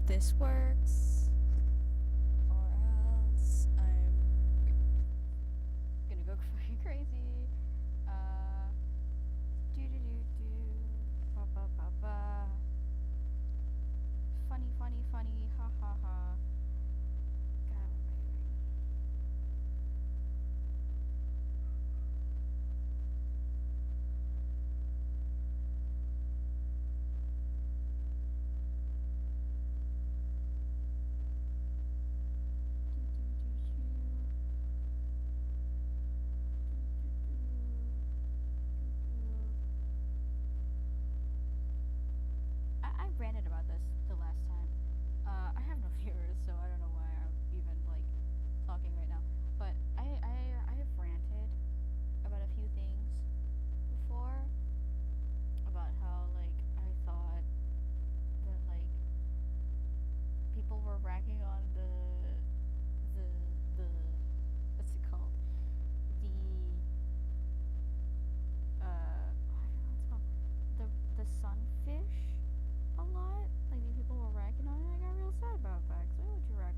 this works, or else I'm gonna go fucking crazy. Uh, do do do do, ba ba ba ba. Funny, funny, funny, ha ha ha. God, I ranted about this the last time. I have no viewers, so I don't know why I'm even like talking right now. But I have ranted about a few things before about how like I thought that like people were ragging on the the what's it called, the I don't know what it's called, the sunfish a lot. Like these people were ragging on it. I got real sad about that. 'Cause why would you rag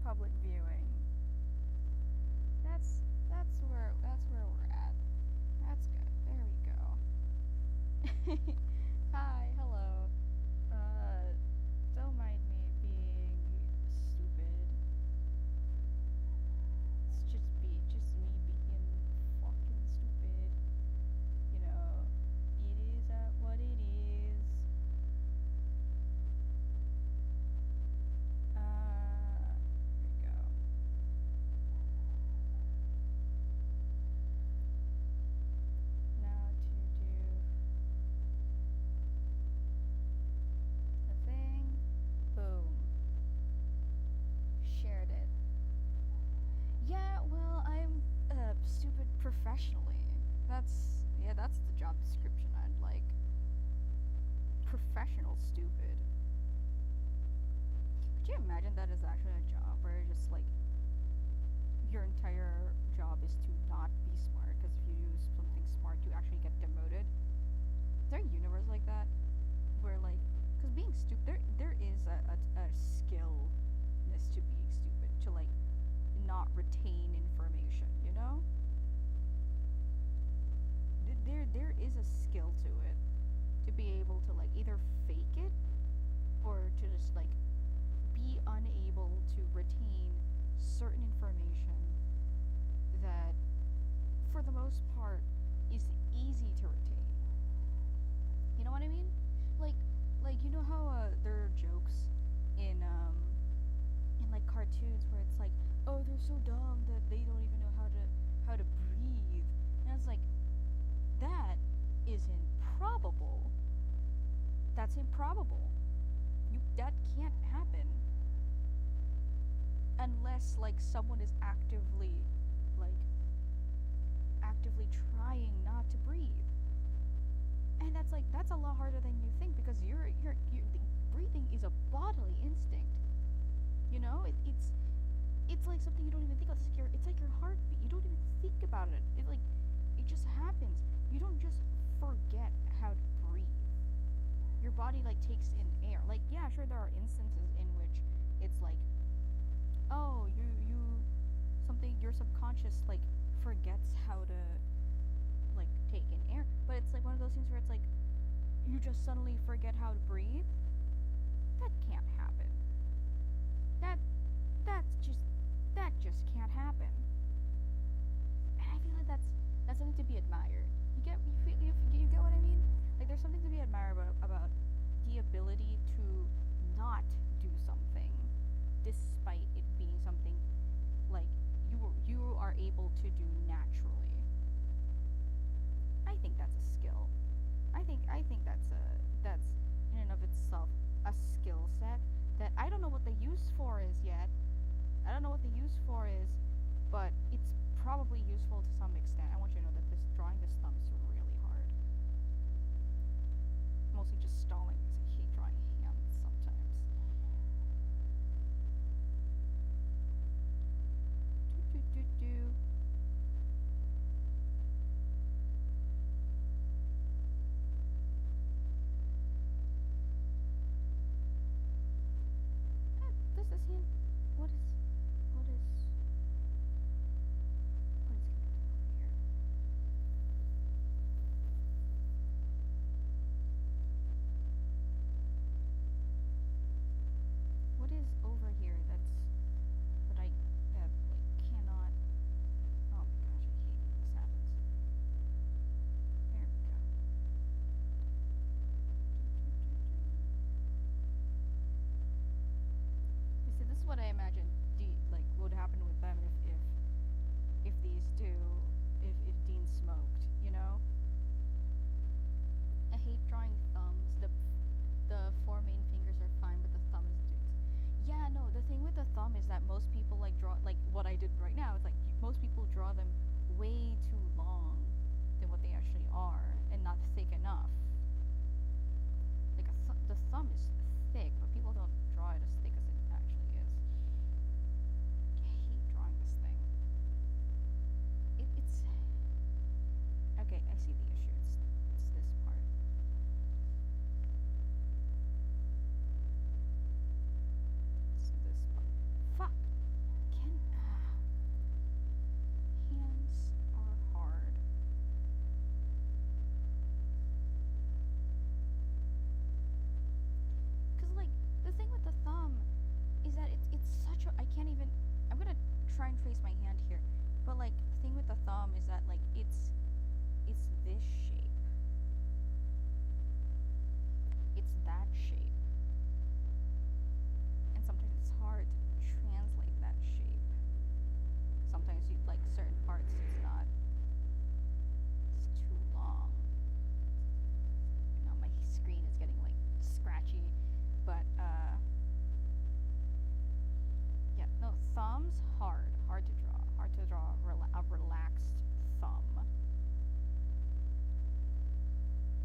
public viewing. That's where we're at. That's good. There we go. Hi, hello. Don't mind me being stupid. It's just me being fucking stupid. You know, it is what it is. Here we go. Now to do the thing. Boom. Shared it. Yeah, well, I'm stupid professionally. That's the job description I'd like. Professional stupid. Could you imagine that is actually a job where you're just like your entire job is to not be smart because if you use something smart you actually get demoted? Is there a universe like that where like because being stupid there is a skillness to being stupid to like not retain information, you know? There is a skill to it to be able to like either fake it or to just like be unable to retain certain information that for the most part is easy to retain. You know what I mean? Like you know how there are jokes in like cartoons where it's like, oh, they're so dumb that they don't even know how to breathe. And it's like that is improbable. That's improbable. That can't happen unless like someone is like actively trying not to breathe. And that's a lot harder than you think because breathing is a bodily instinct. You know, it's like something you don't even think of. It's like your heartbeat. You don't even think about it. It just happens. You don't just forget how to breathe. Your body like takes in air. Like yeah, sure there are instances in which it's like, oh, you something your subconscious like forgets how to like take in air. But it's like one of those things where it's like you just suddenly forget how to breathe. That can't happen. That that just can't happen. And I feel like that's something to be admired. You get what I mean? Like there's something to be admired about the ability to not do something despite it being something like you are able to do naturally. I think that's a skill. I think that's in and of itself a skill set that I don't know what the use for is yet. I don't know what the use for is, but it's probably useful to some extent. I want you to know that this drawing this thumb is really hard. Mostly just stalling because I hate drawing hands sometimes. Do do do do. Does this hand? What is? What is? What is connected over here? What is over here? That I that like cannot. Oh my gosh, I hate when this happens. There we go. You see, this is what I imagine like would happen with them if these two if Dean smoked, you know? I hate drawing thumbs. The four main fingers are fine, but the thumb is doomed. Yeah, no, the thing with the thumb is that most people like draw like what I did right now. It's like most people draw them way too long than what they actually are and not thick enough. Like the thumb is thick, but people don't draw it as thick as it actually is. I hate drawing this thing. It's okay. I see the issue. It's this part. It's this part. Fuck. thumb is that like it's this shape. It's that shape. And sometimes it's hard to translate that shape. Sometimes you like certain parts it's not it's too long. Now my screen is getting like scratchy, but yeah, no, thumbs hard, hard to draw a relaxed thumb.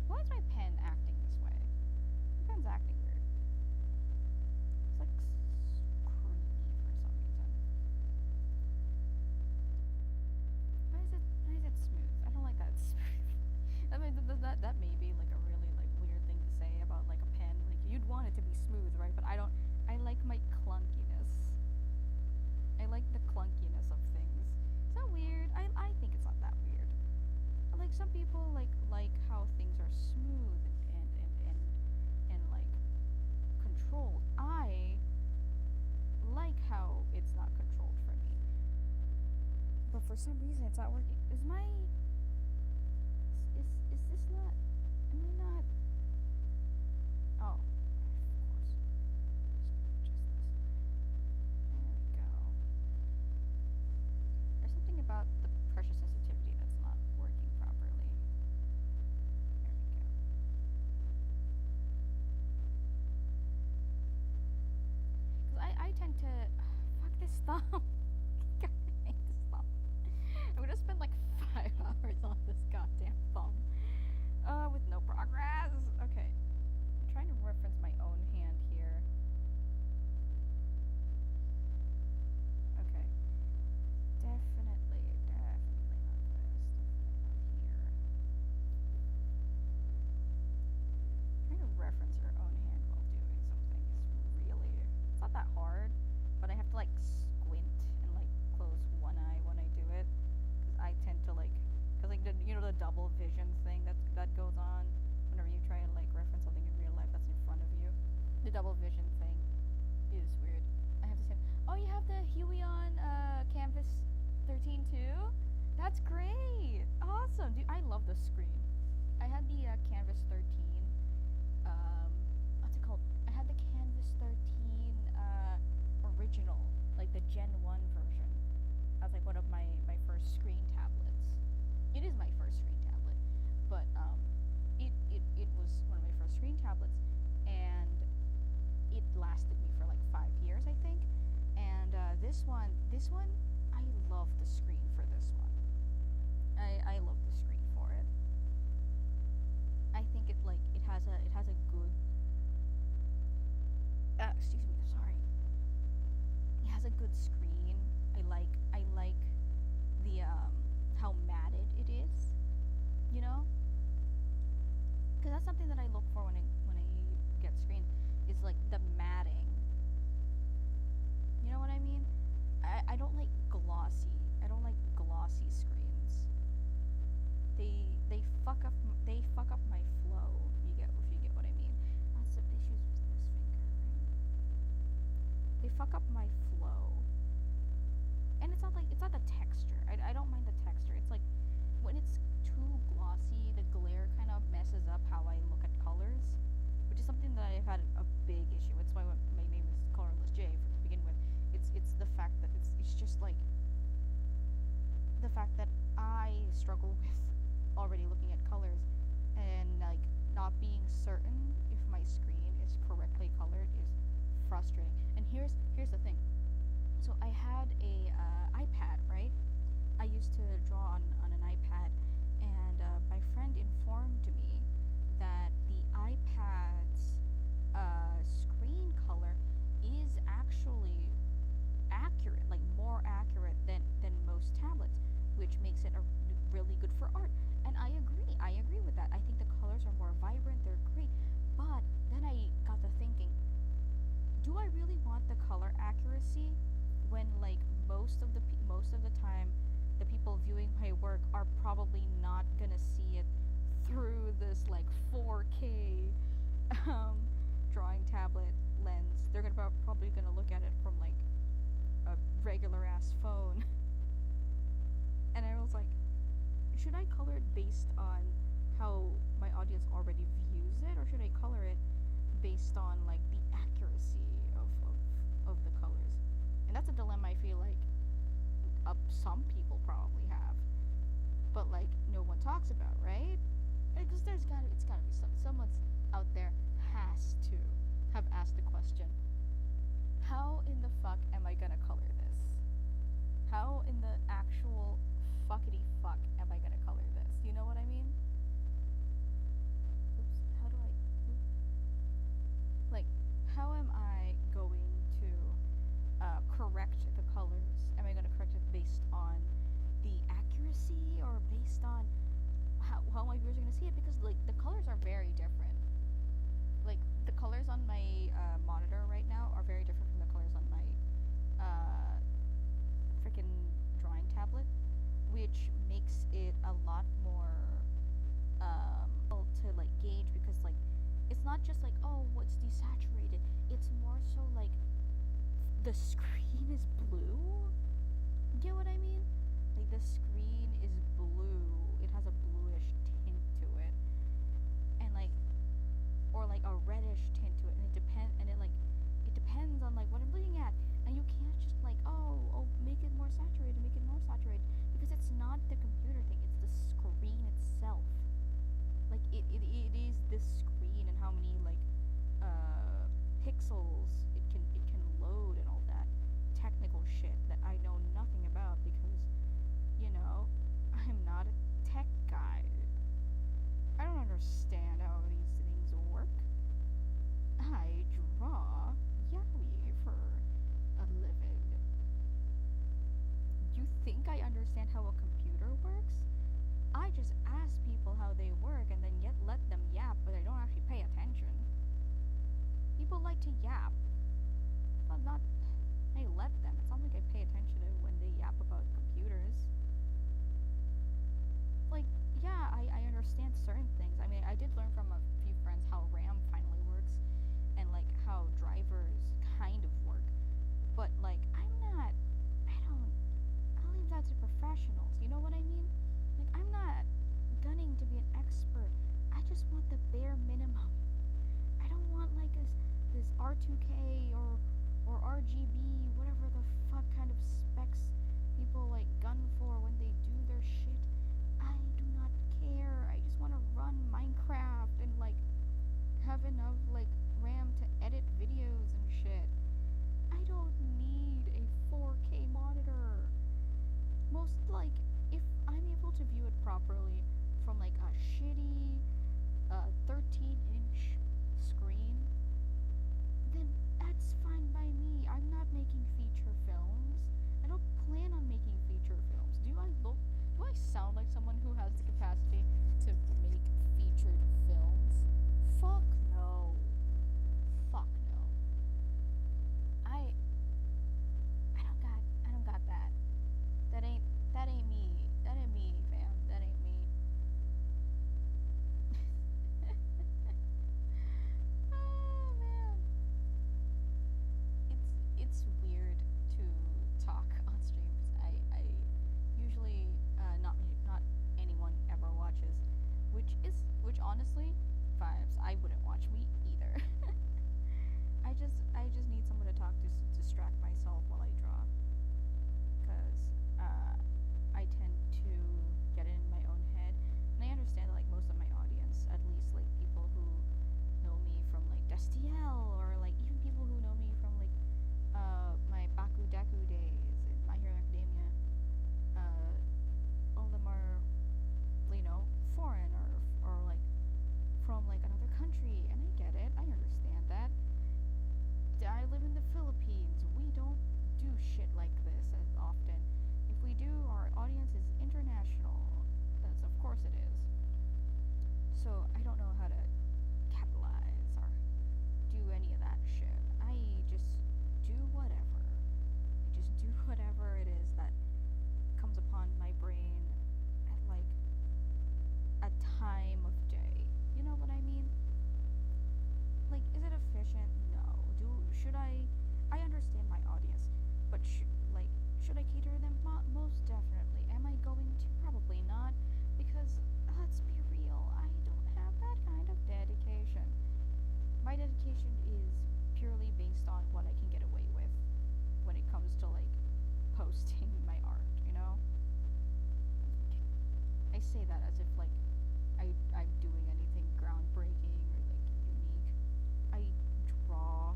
Why is my pen acting this way? My pen's acting weird. It's like creepy for some reason. Why is it smooth? I don't like that it's smooth. I mean, that may be like a really like weird thing to say about like a pen. Like you'd want it to be smooth, right? But I don't. I like my clunkiness. I like the clunkiness of things. Is that weird? I think it's not that weird. Like some people like how things are smooth and like controlled. I like how it's not controlled for me. But for some reason it's not working. Is this not am I not oh of course. Just this. There we go. There's something about the pressure sensitivity that's not working properly. There we go. Because I tend to fuck this thumb. God, I hate this thumb. I'm gonna spend like 5 hours on this goddamn thumb. With no progress. Okay. I'm trying to reference my own hand here. Okay. Definitely not this. Definitely not here. Trying to reference your own hand while doing something is really it's not that hard, but I have to like squint and like close one eye when I do it because I tend to like because like the double vision thing that goes on whenever you try and like reference something in real life that's in front of you. The double vision thing is weird. I have to say, oh, you have the Huion Canvas 13 too? That's great. Awesome, dude. I love the screen. I had the Canvas 13. What's it called? I had the Canvas 13 original, like the Gen 1 version. As like one of my first screen tablets. It is my first screen tablet, but it was one of my first screen tablets, and it lasted me for like 5 years, I think. And this one, I love the screen for this one. I love the screen for it. I think it has a good. Excuse me, sorry. It has a good screen. I like the how matted it is. You know, because that's something that I look for when I get screens is like the matting. You know what I mean? I don't like glossy. I don't like glossy screens. They fuck up my flow. If you get what I mean. That's the issues with this finger, right? They fuck up my flow. And it's not the texture. I don't mind the texture. It's like when it's too glossy, the glare kind of messes up how I look at colors, which is something that I've had a big issue with. It's why my name is Colorless J to begin with. It's the fact that it's just like the fact that I struggle with already looking at colors and like not being certain if my screen is correctly colored is frustrating. And here's the thing. So I had a iPad, right? I used to draw on an iPad, and my friend informed me that the iPad's screen color is actually accurate, like more accurate than most tablets, which makes it really good for art. And I agree. I agree with that. I think the colors are more vibrant. They're great. But then I got to thinking, do I really want the color accuracy when like most of the time the people viewing my work are probably not gonna see it through this like 4K drawing tablet lens. They're probably gonna look at it from like a regular ass phone. And I was like, should I color it based on how my audience already views it, or should I color it based on like the accuracy of the colors? And that's a dilemma I feel like some people probably have, but like no one talks about, right? Because it's gotta be someone's out there has to have asked the question, how in the fuck am I gonna color this? How in the actual fuckity fuck am I gonna color this? You know what I mean? Oops, how do I like how am I going to correct the colors? Am I gonna correct it based on the accuracy or based on how my viewers are gonna see it? Because like the colors are very different. Like the colors on my monitor right now are very different from the colors on my freaking drawing tablet, which makes it a lot more to like gauge, because like it's not just like, oh, what's desaturated. It's more so like the screen is blue. Get what I mean? Like the screen is blue. It has a bluish tint to it, and like, or like a reddish tint to it, and it depends on like what I'm looking at, and you can't just like, oh, make it more saturated, because it's not the computer thing. It's the screen itself. Like it is this screen and how many like pixels it can load and all that technical shit that I know nothing about, because I'm not a tech guy. I don't understand how these things work. I draw yaoi for a living. You think I understand how a computer works? I just ask people how they work and then yet let them yap, but I don't actually pay attention. People like to yap, but not I let them. It's not like I pay attention to when they yap about computers. Like, yeah, I understand certain things. I mean, I did learn from a few friends how RAM finally works and like how drivers kind of work. But like, I'll leave that to professionals. You know what I mean? Like, I'm not gunning to be an expert. I just want the bare minimum. I don't want like this R2K or RGB, whatever the fuck kind of specs people like gun for when they do their shit. I do not care. I just want to run Minecraft and like have enough like RAM to edit videos and shit. I don't need a 4K monitor. Most like, if I'm able to view it properly from like a shitty 13-inch screen, then that's fine by me. I'm not making feature films. I don't plan on making feature films. Do I sound like someone who has the capacity to make featured films? Fuck no. Fuck no. I don't got that. That ain't me. That ain't me, fam. That ain't me. Oh man. It's weird to talk on streams. I usually not anyone ever watches, which honestly, vibes. I wouldn't watch me either. I just need someone to talk to distract myself while I draw, because I tend to get it in my own head, and I understand that like most of my audience, at least like people who know me from like Destiel, or like even people who know me from like my Baku Deku days in My Hero Academia, all of them are foreign or like from like another country, and I get it. I understand that. I live in the Philippines. We don't do shit like this as often. If we do, our audience is international. That's of course it is. So I don't know how to capitalize or do any of that shit. I just do whatever. I just do whatever it is that comes upon my brain at like a time of day. You know what I mean? Like, is it efficient? No. Should I understand my audience, but should I cater to them? Most definitely. Am I going to? Probably not. passion is purely based on what I can get away with when it comes to like posting my art, you know? I say that as if like I'm doing anything groundbreaking or like unique. I draw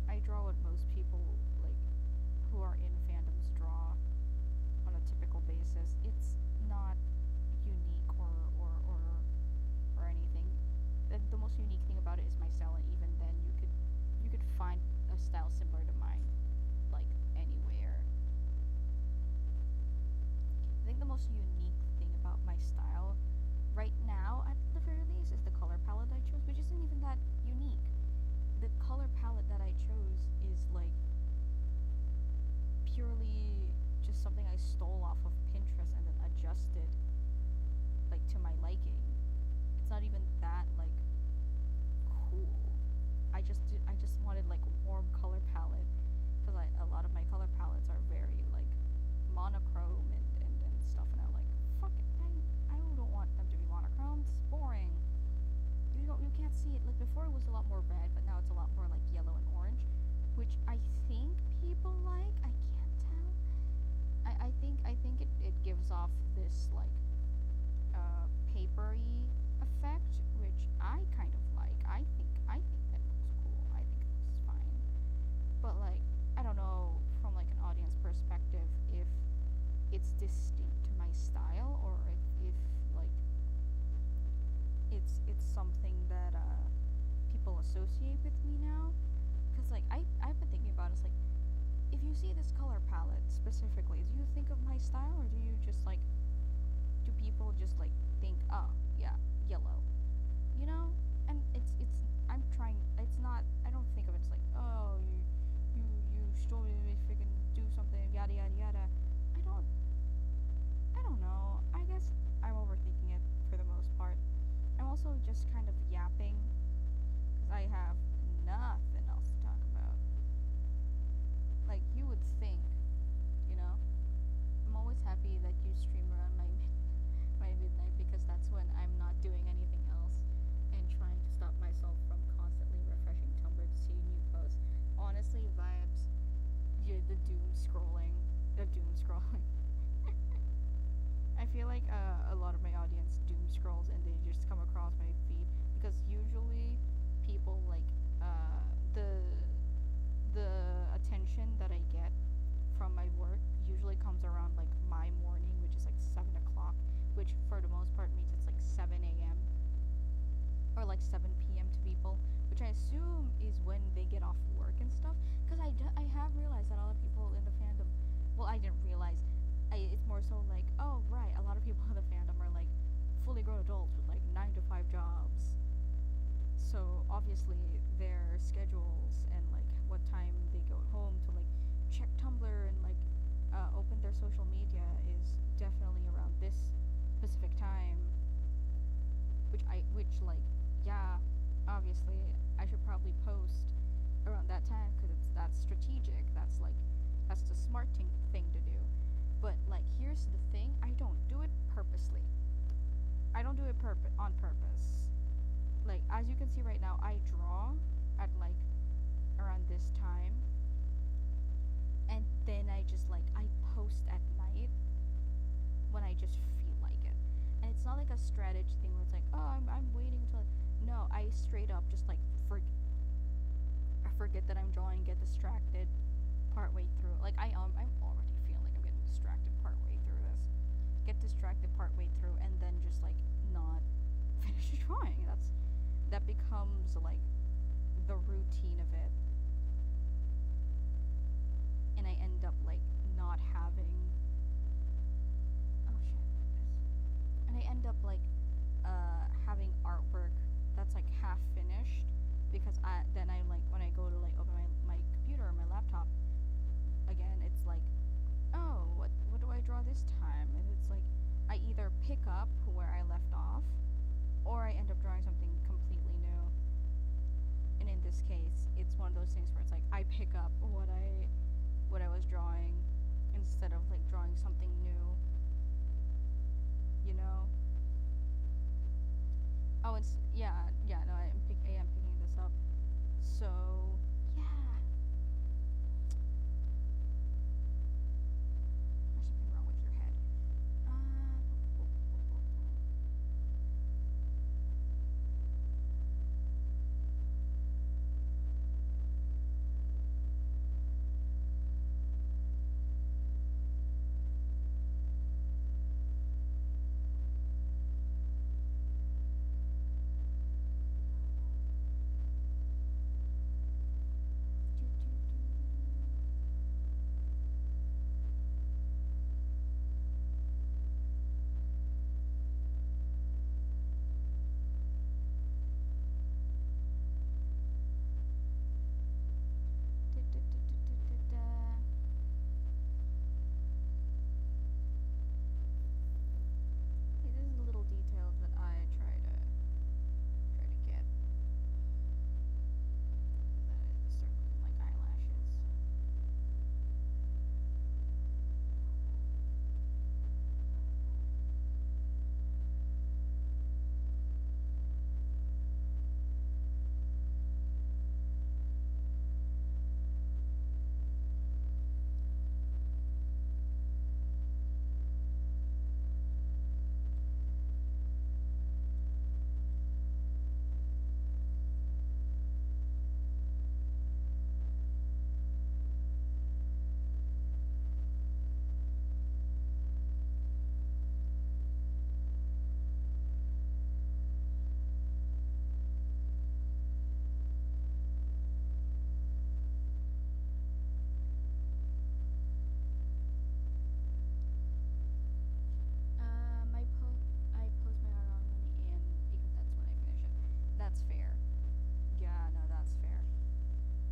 I draw what most people like who are in fandoms draw on a typical basis. It's not unique or anything. The most unique thing about it is my style, and even then, you could find a style similar to mine, like anywhere. I think the most unique thing about my style, right now at the very least, is the color palette I chose, which isn't even that unique. The color palette that I chose is like purely just something I stole off of Pinterest and then adjusted like to my liking. It's not even that like cool. I just wanted like a warm color palette because a lot of my color palettes are very like monochrome and stuff, and I'm like fuck it, I don't want them to be monochrome. It's boring. You can't see it. Like before it was a lot more red, but now it's a lot more like yellow and orange, which I think people like. I can't tell. I think it gives off this like papery effect, which I kind of like. I think that looks cool. I think it looks fine. But like I don't know from like an audience perspective if it's distinct to my style or if like it's something that people associate with me now. Cause like I've been thinking about it, it's like if you see this color palette specifically, do you think of my style or do you just like do people just like think, oh yeah, yellow, you know? And it's I'm trying. It's not. I don't think of it as like, oh you stole it, freaking do something, yada yada yada. I don't. I don't know. I guess I'm overthinking it for the most part. I'm also just kind of yapping because I have nothing else to talk about. Like you would think, you know. I'm always happy that you stream around my midnight because that's when I'm not doing anything else and trying to stop myself from constantly refreshing Tumblr to see new posts. Honestly, vibes. Yeah, the doom scrolling. I feel like a lot of my audience doom scrolls and they just come across my feed because usually people like uh, the the attention that I get from my work usually comes around like my morning, which is like 7 o'clock, which for the most part means it's like 7 a.m. or like 7 p.m. to people, which I assume is when they get off work and stuff. Because I have realized that a lot of people in the fandom, well, I didn't realize. It's more so like, oh, right, a lot of people in the fandom are like fully grown adults with like 9 to 5 jobs. So obviously their schedules and like what time they go home to like check Tumblr and like open their social media is definitely around this specific time, which like yeah, obviously I should probably post around that time because that's strategic. That's the smart thing to do. But like here's the thing, I don't do it purposely. I don't do it on purpose. Like as you can see right now, I draw at like around this time, and then I just like I post at night when I just feel like it. And it's not like a strategy thing where it's like, oh, I'm waiting until. No, I straight up just like I forget that I'm drawing, get distracted partway through. Like I'm already feeling like I'm getting distracted partway through this. Get distracted partway through, and then just like not finish drawing. That becomes like the routine of it, and I end up like not having. Oh shit! And I end up like having artwork that's like half finished because I like when I go to like open my computer or my laptop again, it's like, oh, what do I draw this time? And it's like I either pick up where I left off or I end up drawing something completely new. And in this case, it's one of those things where it's like I pick up what I was drawing instead of like drawing something new. You know? Oh, it's yeah. No, I am picking this up. So yeah, there's something wrong with your head. Uh, these are the little details that I try to get. That I start looking like eyelashes. I post my art on 1 a.m. because that's when I finish it. That's fair. Yeah, no, that's fair.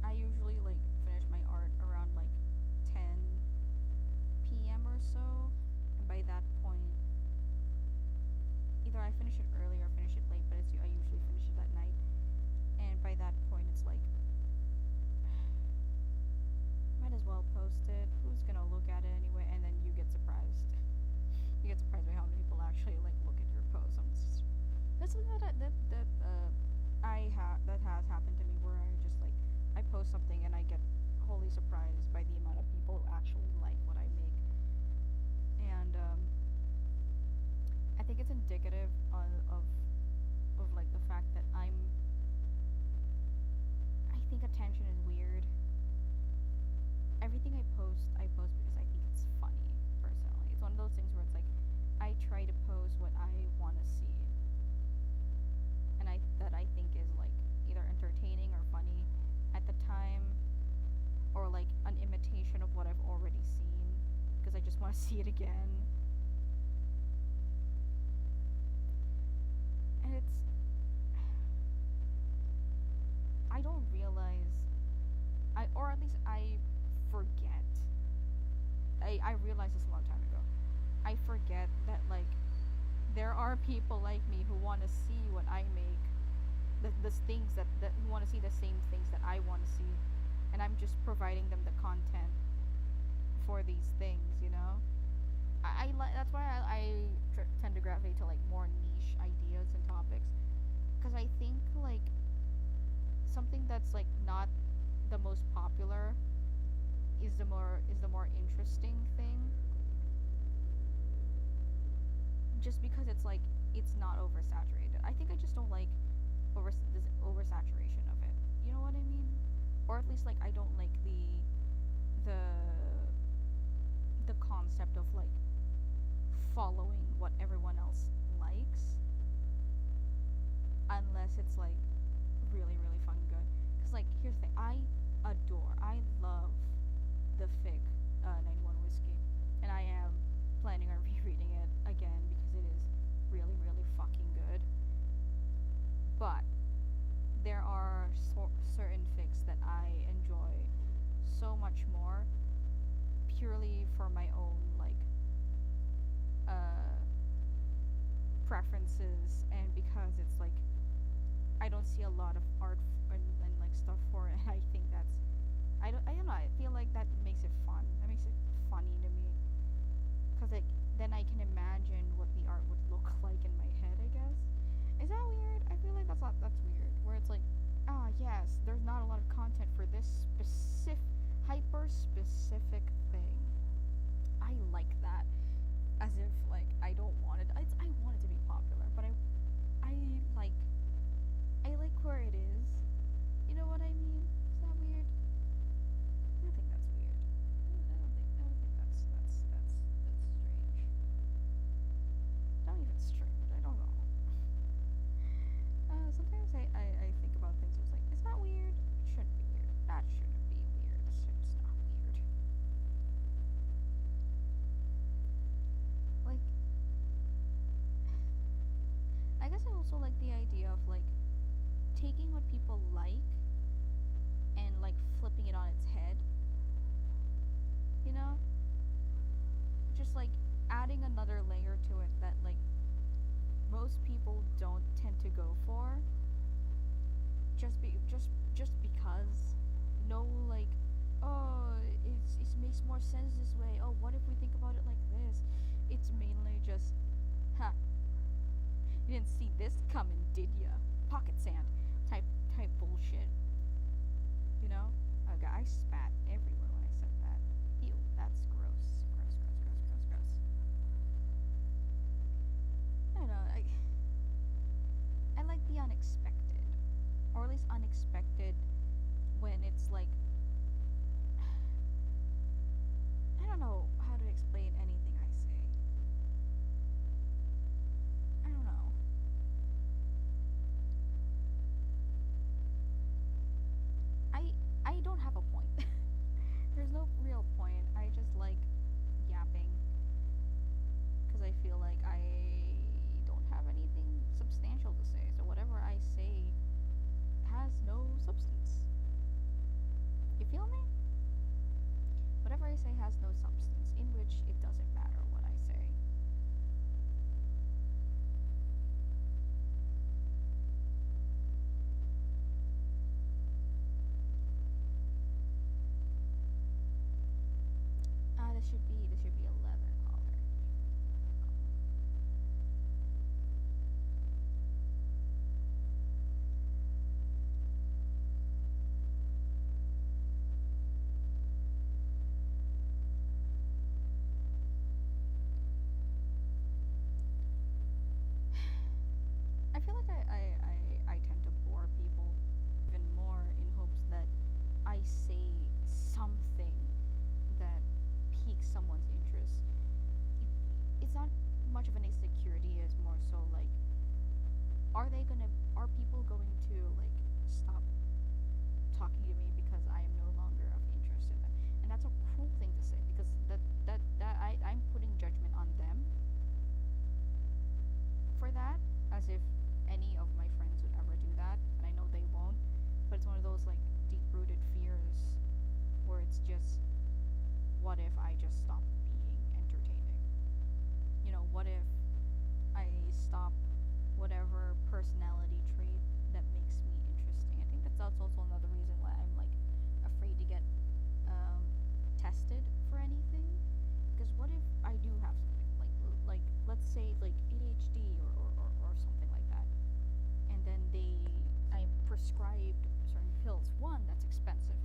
I usually like finish my art around like 10 p.m. or so, and by that point, either I finish it early or finish it late. But I usually finish it at night, and by that point, it's like might as well post it. Who's gonna look at it anyway? And then you get surprised. You get surprised by how many people actually like look at your post. That's something that has happened to me where I just like I post something and I get wholly surprised by the amount of people who actually like what I make. And I think it's indicative of like the fact that I think attention is weird. Everything I post because I think it's funny. Personally, it's one of those things where it's like I try to post what I want to see, and I think is like either entertaining or funny at the time, or like an imitation of what I've already seen because I just want to see it again. And I don't realize or at least I forget. I realized this a long time ago. I forget that like there are people like me who want to see what I make, the things that who want to see the same things that I want to see, and I'm just providing them the content for these things, you know. That's why tend to gravitate to like more niche ideas and topics, because I think like something that's like not the most popular is the more interesting thing, just because it's like it's not oversaturated. I think I just don't like this oversaturation of it. You know what I mean? Or at least like I don't like the the concept of like following what everyone else likes, unless it's like really fucking good. Cause like here's the thing, I love the Fic 91 whiskey, and I am planning on rereading it again because it is really fucking good. But there are certain fics that I enjoy so much more purely for my own like uh, preferences, and because it's like I don't see a lot of art and like stuff for it. I think I don't know. I feel like that makes it fun. That makes it funny to me, cause like then I can imagine what the art would look like in my head, I guess. Is that weird? I feel like that's weird. Where it's like, ah, yes, there's not a lot of content for this specific, hyper specific thing. I like that. As if like I don't want it. I want it to be popular, but I like I like where it is. You know what I mean? Is that weird? I think that's weird. I don't think that's strange. Not even strange. I don't know. Sometimes I think about things. It's like, is that weird? It shouldn't be weird. That shouldn't be weird. It's not weird. Like, I guess I also like the idea of like taking what people like and like flipping it on its head. You know, just like adding another layer to it that like most people don't tend to go for. Just because no like, oh, it makes more sense this way. Oh, what if we think about it like this? It's mainly just, ha, you didn't see this coming, did ya? Pocket sand type type bullshit. You know? Okay, I spat everywhere when I said that. Ew, that's gross. Gross, gross, gross, gross, gross. I don't know. I like the unexpected, or at least unexpected when it's like, I don't know how to explain anything I say. I don't know. I I don't have a point. There's no real point. I just like yapping because I feel like I don't have anything substantial to say. So whatever I say has no substance. You feel me? Whatever I say has no substance, in which it doesn't matter what I say. This should be a leather collar. I feel like I tend to bore people even more in hopes that I say something that piques someone's interest. It's not much of an insecurity, it's more so like, are people going to like stop talking to me because I am no longer of interest in them? And that's a cruel thing to say because I'm putting judgment on them for that, as if any of my friends would ever do that, and I know they won't. But it's one of those like deep-rooted fears where it's just, what if I just stop being entertaining? You know, what if I stop whatever personality trait that makes me interesting? I think that's also another reason why I'm like afraid to get tested for anything. Because what if I do have something like let's say like ADHD or something like that, and then I'm prescribed certain pills. One, that's expensive,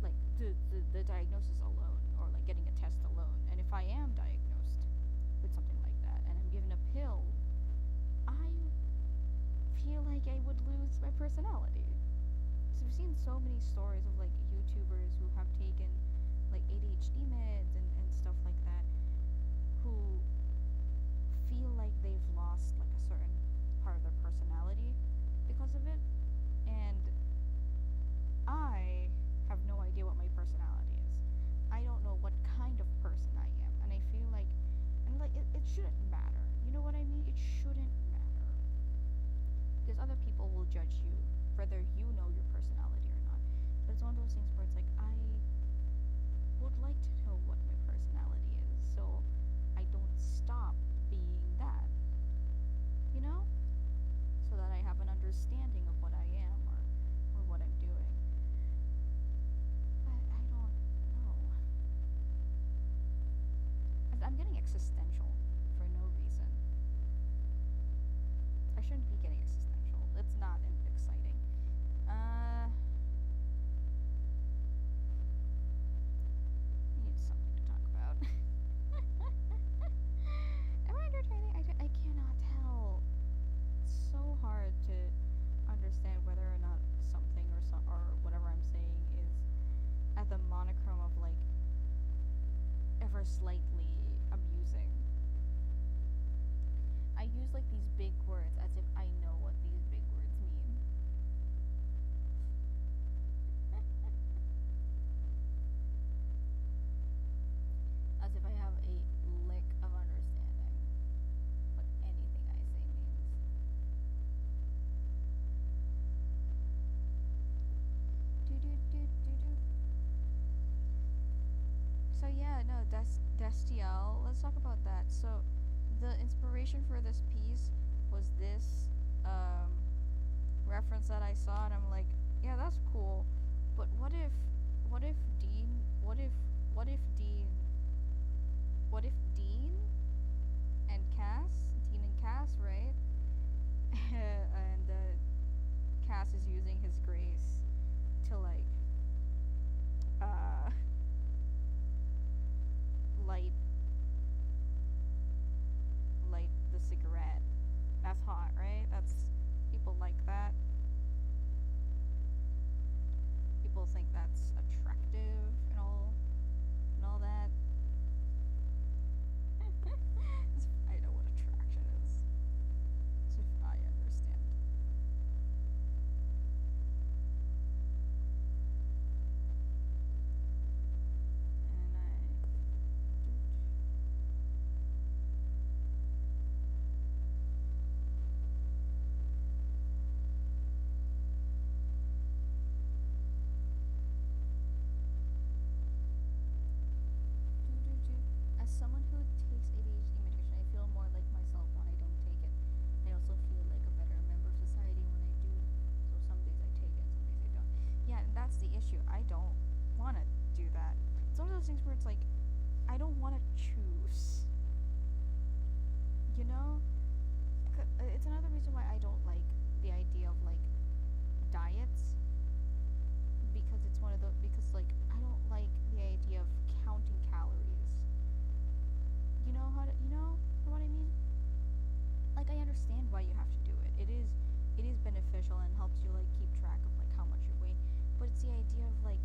like the diagnosis alone, or like getting a test alone. And if I am diagnosed with something like that and I'm given a pill, I feel like I would lose my personality. So we've seen so many stories of like YouTubers who have taken like ADHD meds and stuff like that, who feel like they've lost like a certain part of their personality because of it. And I have no idea what my personality is. I don't know what kind of person I am, and I feel like, and like it shouldn't matter. You know what I mean? It shouldn't matter because other people will judge you whether you know your personality or not. But it's one of those things where it's like, I would like to know what my personality is, so I don't stop being that. You know, so that I have an understanding of what I am, or what I'm doing. I don't know. I'm getting existential for no reason. I shouldn't be getting slightly amusing. I use like these big words as if I know what these big words mean. As if I have a lick of understanding what anything I say means. Do do do do do. So yeah, no, Destiel. Let's talk about that. So, the inspiration for this piece was this um, reference that I saw, and I'm like, yeah, that's cool. But what if Dean, what if Dean, what if Dean and Cass, right? And Cass is using his grace to like uh, light light the cigarette. That's hot, right? That's people like that. People think that's attractive and all that. I know what attraction is. So if I understand. And I As someone who takes ADHD medication, I feel more like myself when I don't take it. I also feel like a better member of society when I do. So some days I take it, some days I don't. Yeah, and that's the issue. I don't want to do that. It's one of those things where it's like, I don't want to choose. You know? It's another reason why I don't like the idea of like diets, because it's one of the because like I don't like the idea of counting calories. You know what I mean? Like I understand why you have to do it. It is beneficial and helps you like keep track of like how much you weigh, but it's the idea of like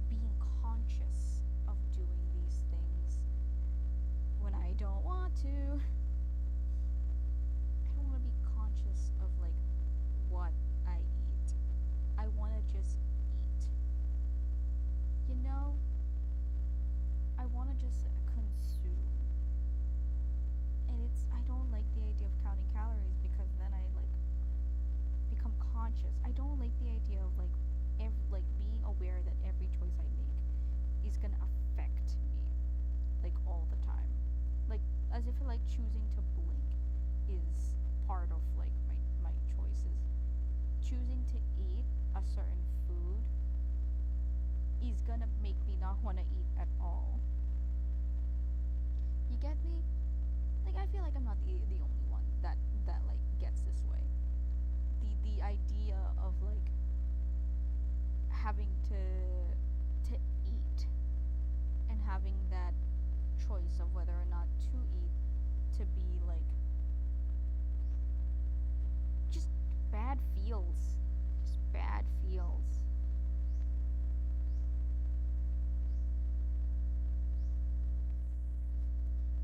being conscious of doing these things when I don't want to. I don't want to be conscious of like what I eat. I want to just eat. You know? I want to just consume. And I don't like the idea of counting calories because then I like become conscious. I don't like the idea of like like being aware that every choice I make is going to affect me like all the time. Like as if like choosing to blink is part of like my choices. Choosing to eat a certain food is going to make me not want to eat at all. You get me? Like I feel like I'm not the only one that like gets this way. The idea of like having to eat and having that choice of whether or not to eat to be like just bad feels. Just bad feels.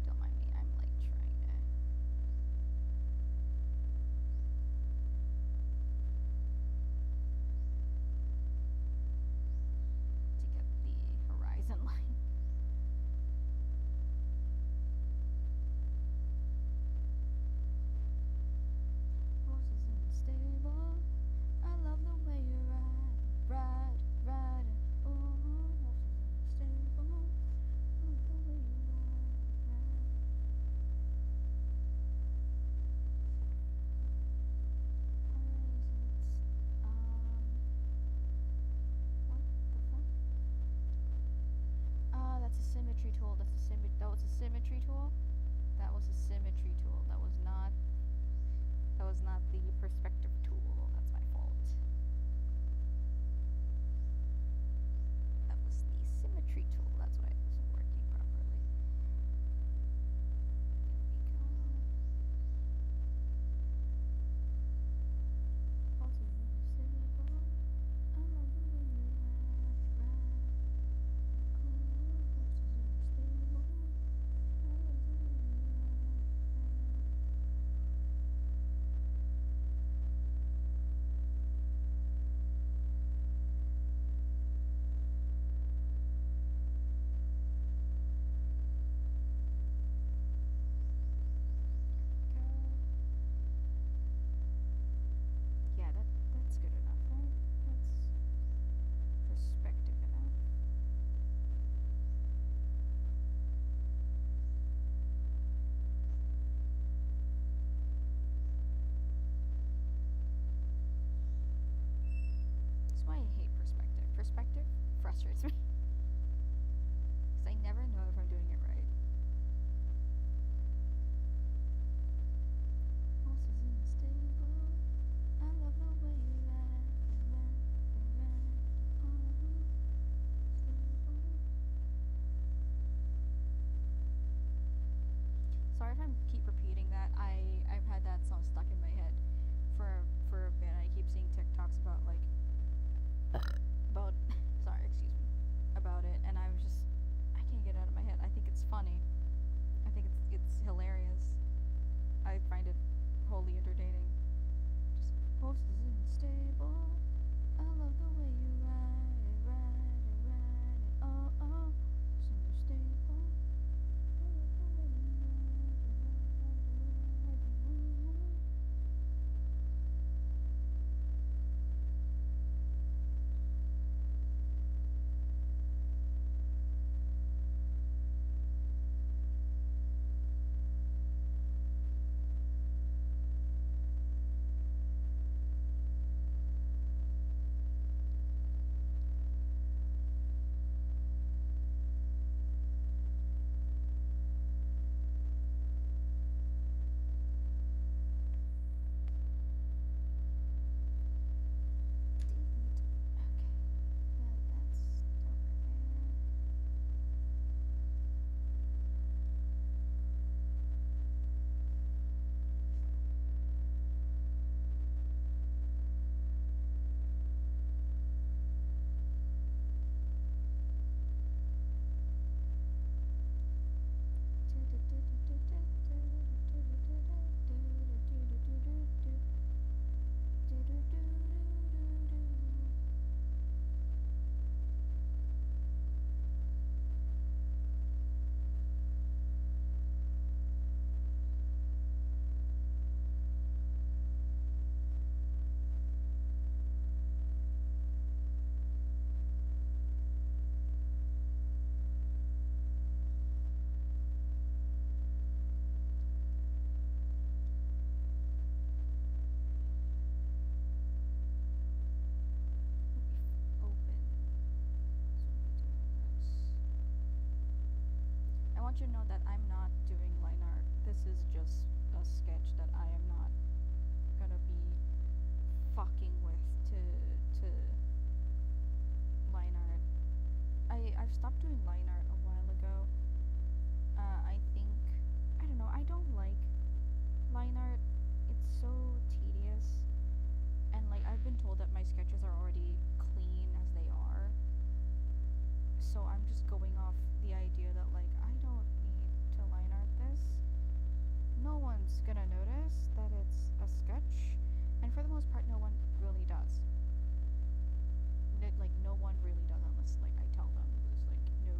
Don't mind me. I'm like trying to. To get the horizon line. Horses unstable. I love the way you ride. want you to know that I'm not doing line art. This is just a sketch that I am not gonna be fucking with to line art. I've stopped doing line art a while ago. I think I don't know. I don't like line art. It's so tedious, and like I've been told that my sketches are already clean as they are. So I'm just going off the idea that like I don't need to line art this. No one's gonna notice that it's a sketch, and for the most part, no one really does. Like no one really does unless like I tell them it's like no,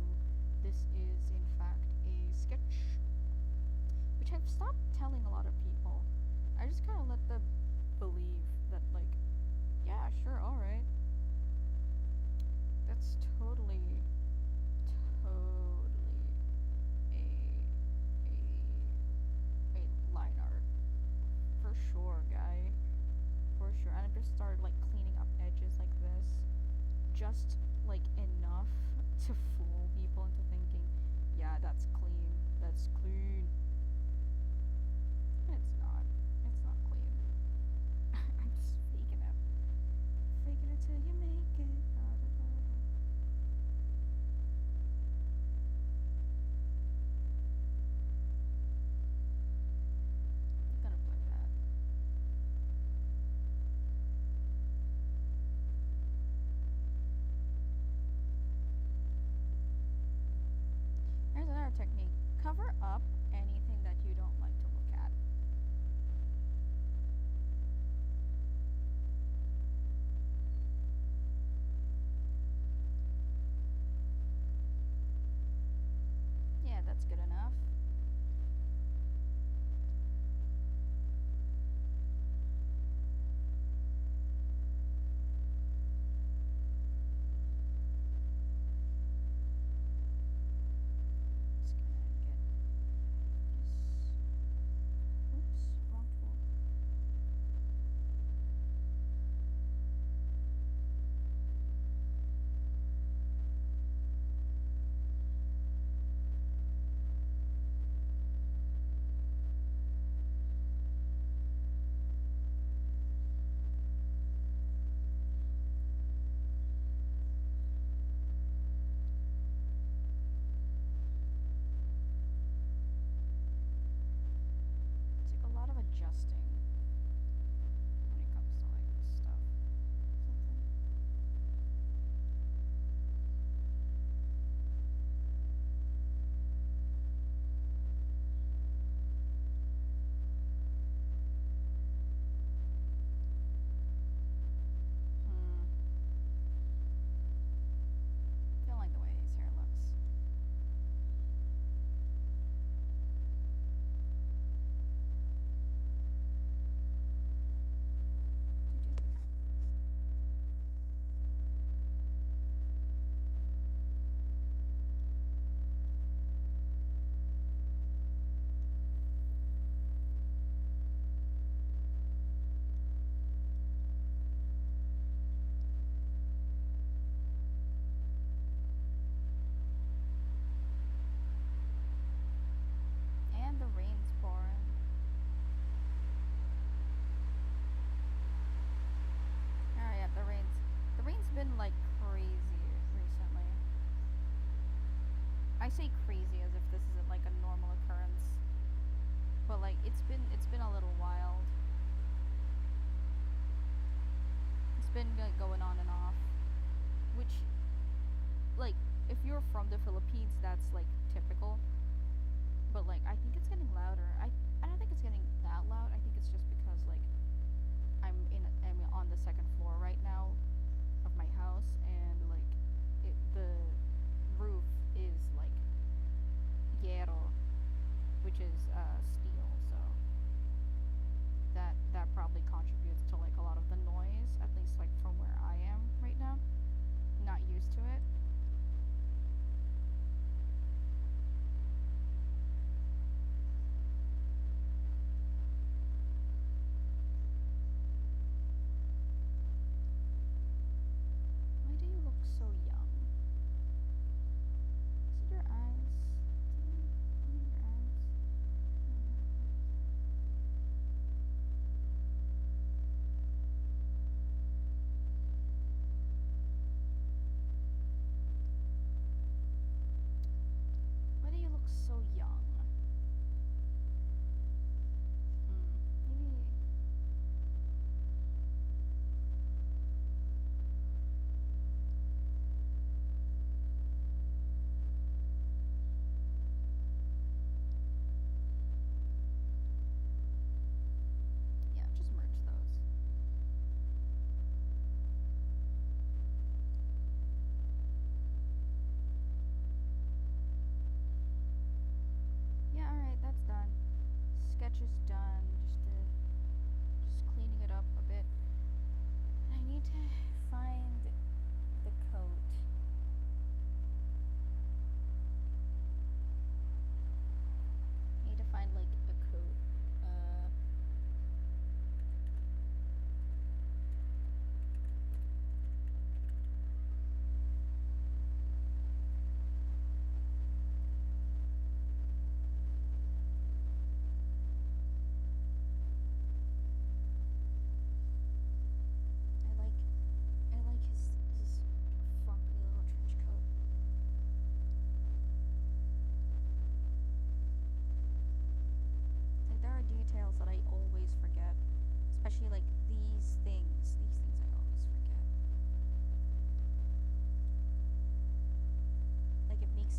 this is in fact a sketch, which I've stopped telling a lot of people. I just kind of let them believe that like yeah, sure, all right. That's totally a line art for sure, guy, for sure. And I just started like cleaning up edges like this, just like enough to fool people into thinking, yeah, that's clean, that's clean. It's not. It's not clean. I'm just faking it till you make it. Da, da, da, da. I'm gonna play that. Here's another technique. Cover up anything that you don't like to look at. Yeah, that's good enough. Just gonna get this. Oops, wrong tool. It's like a lot of adjusting when it comes to like this stuff. Something. Hmm. Don't like the way his hair looks. And the rain's pouring. Oh yeah, the rain's been like crazy recently. I say crazy as if this isn't like a normal occurrence, but like it's been a little wild. It's been like going on and off, which like if you're from the Philippines, that's like typical. But like I think it's getting louder. I don't think it's getting that loud. I think it's just because like I'm on the second floor right now of my house, and like the roof is like hierro, which is steel. So that probably contributes to like a lot of the noise, at least like from where I am right now. Not used to it. Why do you look so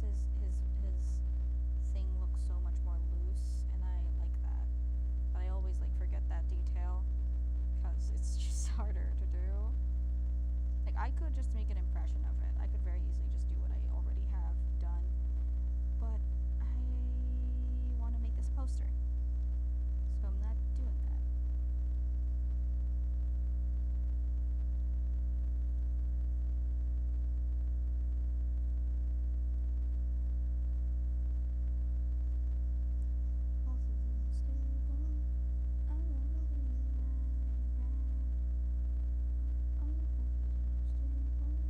makes his thing look so much more loose, and I like that. But I always like forget that detail because it's just harder to do. Like I could just make an impression of it. I could very easily just do what I already have done, but I want to make this poster, so I'm not doing that. Pulses unstable. I wanna be right. All pulses unstable.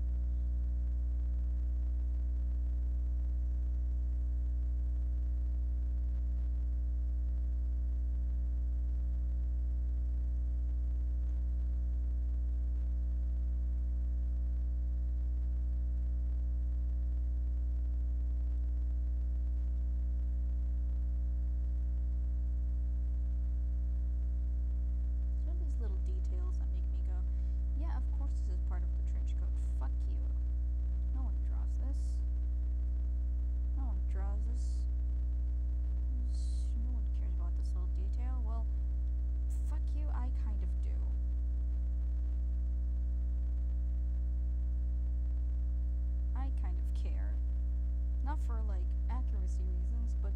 So these little details that make me go, yeah, of course this is part of the trench coat. Fuck you. No one draws this. No one draws this. No one cares about this little detail. Well, fuck you, I kind of do. I kind of care. Not for like accuracy reasons, but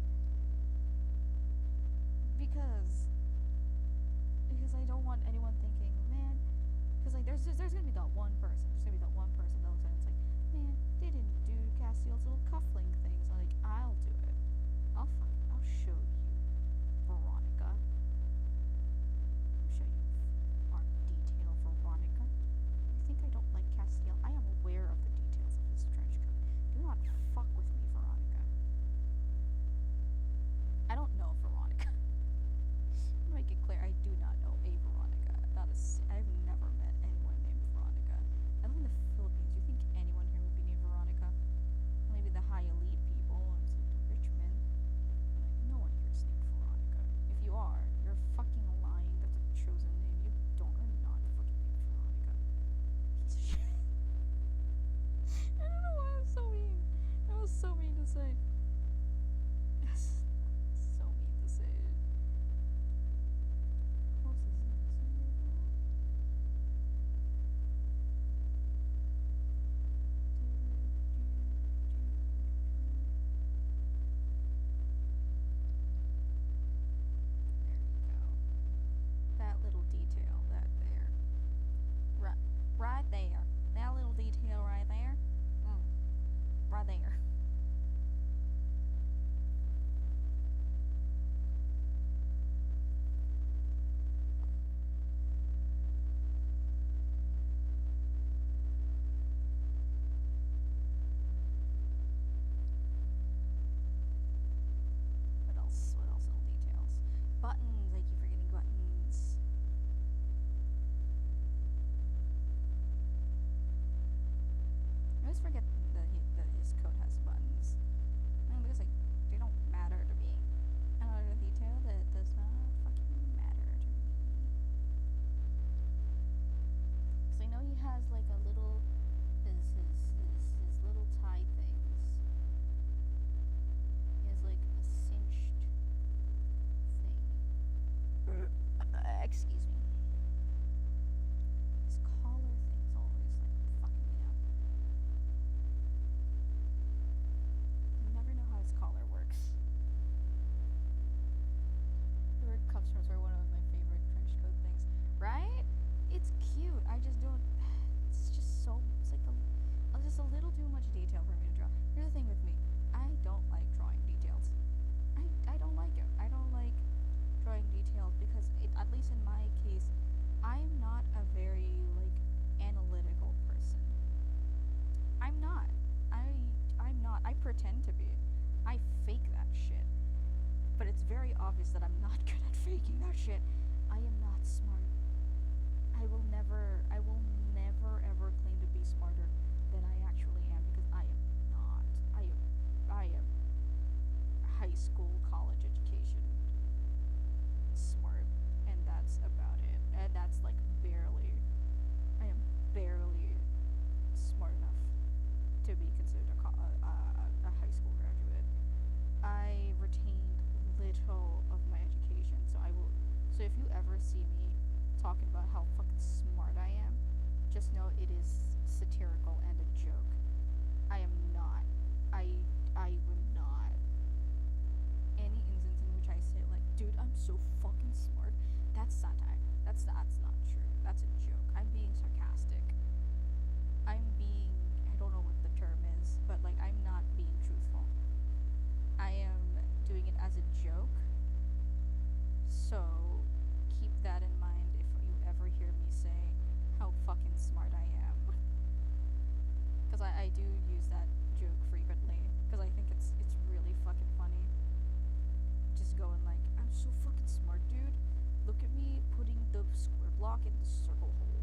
because I don't want anyone thinking, man, because like there's gonna be that one person, that looks at it and it's like, man, they didn't do Castiel's little cuffling things. Like I'll do it. I'll show you, Veronica. I'll show you art detail, Veronica. You think I don't like Castiel? I am aware of the details of his trench coat. Do not fuck with me, Veronica. I don't know Veronica. To make it clear, I do not know a Veronica. I've never met anyone named Veronica. I live in the Philippines. You think anyone here would be named Veronica? Maybe the high elite people and some rich men. Like, no one here is named Veronica. If you are, you're fucking lying. That's a chosen name. You don't are not fucking named Veronica. Piece of shit. I don't know why I'm so mean. That was so mean to say. Yes. So mean to say. Pulses unstable. There you go. That little detail, that there. Right there. That little detail right there. Right there. What else? What else little details? Buttons. I keep forgetting buttons. I always forget that his coat has buttons. I mean, because like they don't matter to me. Another detail that does not fucking matter to me. So I know he has like a little his little tie things. He has like a cinched thing. Excuse me. His collar thing's always like fucking me up. You never know how his collar works. The word cuffs are one of my favorite trench coat things, right? It's cute. I just don't. It's just so. It's like just a little too much detail for me to draw. Here's the thing with me. I don't like drawing details. I don't like it. I don't like drawing details because at least in my case, I'm not a very like analytical person. I'm not. I'm not. I pretend to be. I fake that shit. But it's very obvious that I'm not good at faking that shit. I am not smart. I will never ever claim to be smarter than I actually am because I am not. I am high school, college education smart, and that's about it. And that's like barely. I am barely smart enough to be considered a high school I do use that joke frequently because I think it's really fucking funny. Just going like, I'm so fucking smart, dude. Look at me putting the square block in the circle hole.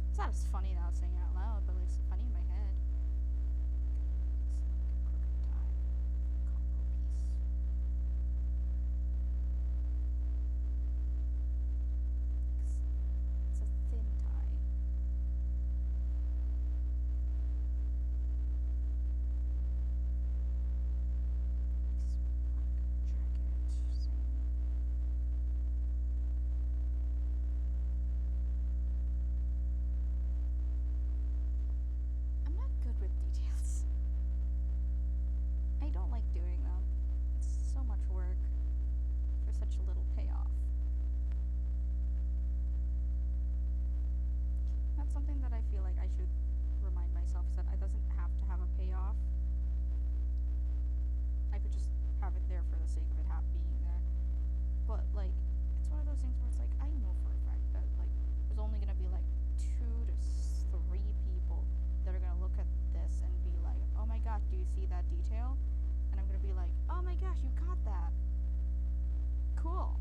It's not as funny now saying it out loud, but like, it's funny in my head. It's like a crooked tie combo piece. It's a thin tie. This black jacket same. I'm not good with details. I don't like doing them. It's so much work for such a little payoff. That's something that I feel like I should remind myself is that it doesn't have to have a payoff. I could just have it there for the sake of it being there. But like, it's one of those things where it's like I know for a fact that like there's only gonna be like 2 to 3 people that are gonna look at this and be like, oh my god, do you see that detail? And I'm gonna be like, oh my gosh, you caught that. Cool.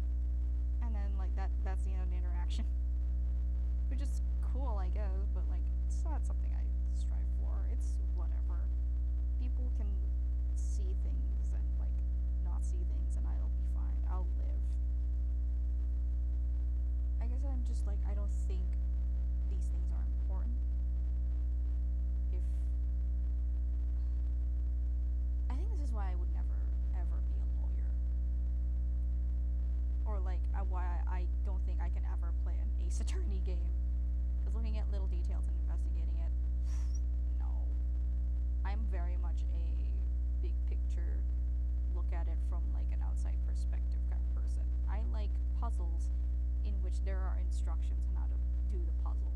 And then like that's the end of the interaction. Which is cool, I guess, but like it's not something I strive for. It's whatever. People can see things and like not see things and I'll be fine. I'll live. I guess I'm just like I don't think these things are important. If I think this is why I would never ever be a lawyer. Or like why I don't think I can ever play an Ace Attorney game. Because looking at little details and investigating it, no. I'm very much a big picture, look at it from like an outside perspective kind of person. I like puzzles in which there are instructions on how to do the puzzle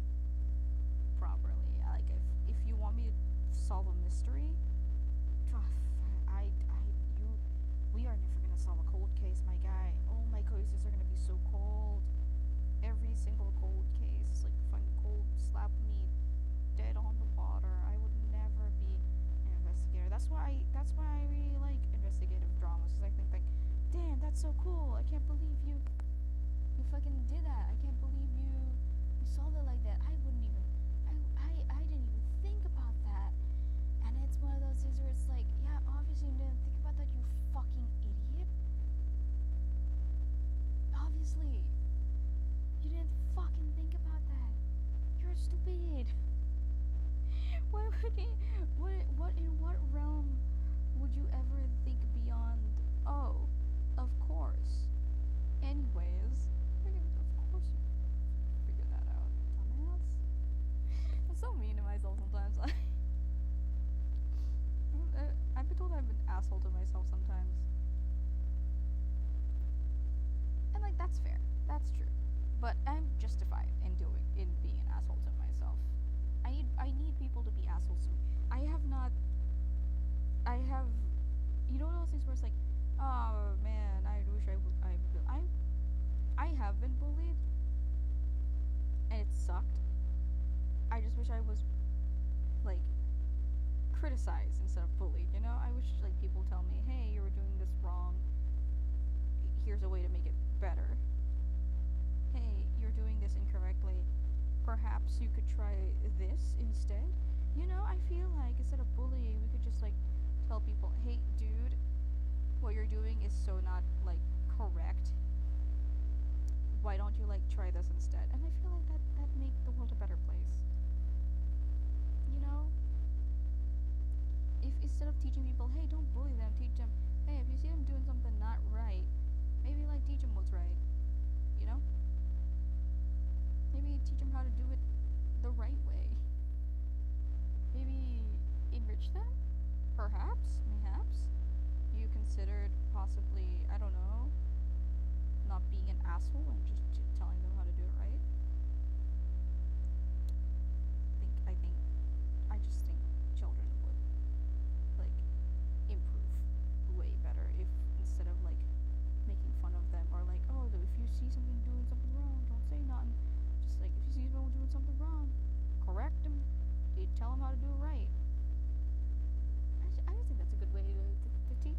properly. Like if you want me to solve a mystery, we are never gonna solve a cold case, my guy. Oh, my cases are gonna be so cold. Every single cold case, like fucking cold, slap me dead on the water. I would never be an investigator. That's why I really like investigative dramas, because I think like, damn, that's so cool. I can't believe you fucking did that. I can't believe you solved it like that. I wouldn't even, I didn't even think about that. And it's one of those things where it's like, yeah, obviously you didn't think about that, you fucking idiot. Obviously. You didn't fucking think about that. You're stupid. Why would it, what in what realm would you ever think beyond, oh, of course. Anyways, of course you figured that out, dumbass. I'm so mean to myself sometimes. I've been told I'm an asshole to myself sometimes. And like that's fair. That's true. But I'm justified in being an asshole to myself. I need people to be assholes to me. I have you know those things where it's like, oh man, I wish I have been bullied and it sucked. I just wish I was like criticized instead of bullied, you know? I wish like people tell me, hey, you were doing this wrong. Here's a way to make it better. Hey, you're doing this incorrectly. Perhaps you could try this instead. You know, I feel like instead of bullying, we could just like tell people, hey, dude, what you're doing is so not like correct. Why don't you like try this instead? And I feel like that make the world a better place. You know? If instead of teaching people, hey, don't bully them, teach them, hey, if you see them doing something not right, maybe like teach them what's right. You know? Maybe teach them how to do it the right way. Maybe enrich them? Perhaps? Mayhaps? You considered possibly, I don't know, not being an asshole and just telling them how to do it right? I just think children would, like, improve way better if instead of, like, making fun of them or, like, oh, if you see something doing something wrong, don't say nothing. Just, like, if you see someone doing something wrong, correct them. You tell them how to do it right. I just think that's a good way to teach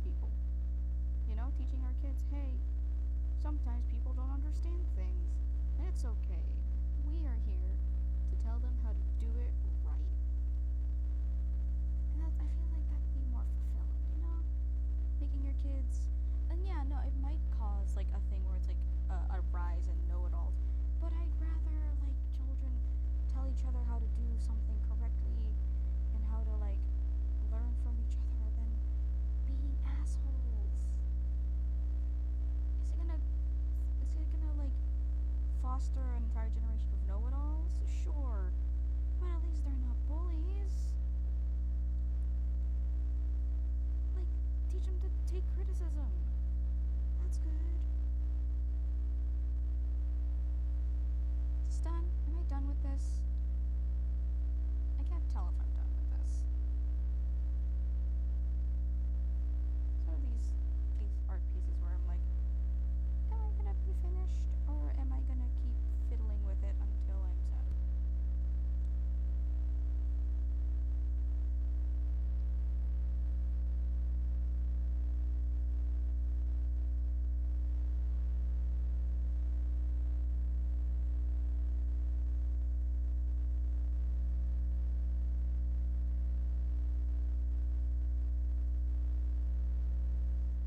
people. You know, teaching our kids, hey, sometimes people don't understand things, and it's okay. We are here to tell them how to do it right. And I feel like that'd be more fulfilling, you know? Making your kids, and yeah, no, it might cause like a thing where it's like a rise in know-it-alls, but I'd rather like children tell each other how to do something correctly and how to like learn from each other than being assholes. Is it gonna like foster an entire generation of know-it-alls? Sure, but at least they're not bullies. Like, teach them to take criticism. That's good. Is this done? Am I done with this? I can't tell if I'm done with this. So these art pieces where I'm like, am I gonna be finished or am I gonna keep fiddling with it until I'm satisfied?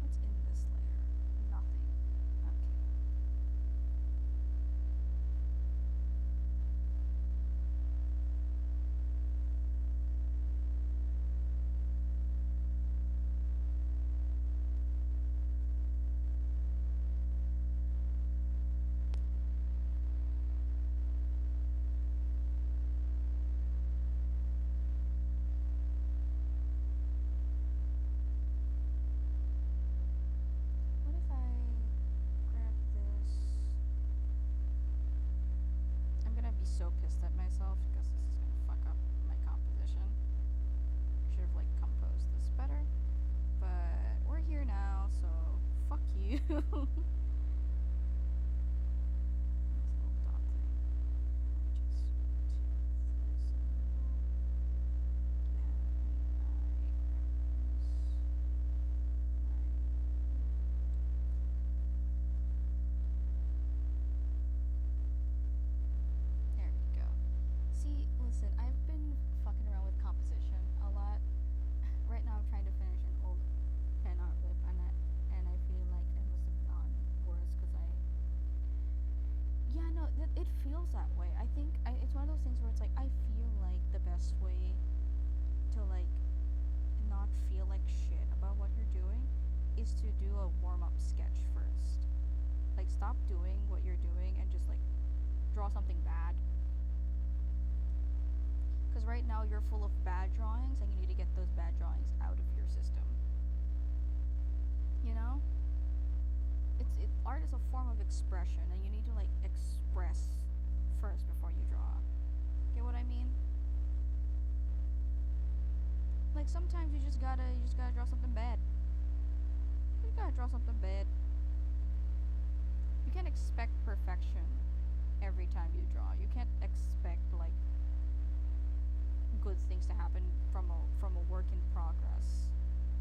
What's in this layer? Nothing. Okay. What if I grab this? I'm gonna be so pissed at myself because this is gonna fuck up my composition. I should have like composed this better. But we're here now, so fuck you. This little dot thing. Let me just this a little. There we go. See, listen, I've been fucking around with composition a lot. Right now I'm trying to finish an old pen art lip and I feel like it must have gone worse because I yeah, no, it feels that way. I think it's one of those things where it's like I feel like the best way to like not feel like shit about what you're doing is to do a warm-up sketch first. Like stop doing what you're doing and just like draw something bad. Because right now you're full of bad drawings and you need to get those bad drawings out of your system. You know? Art is a form of expression and you need to like express first before you draw. Get what I mean? Like sometimes you just gotta draw something bad. You gotta draw something bad. You can't expect perfection every time you draw. You can't expect like good things to happen from a work in progress.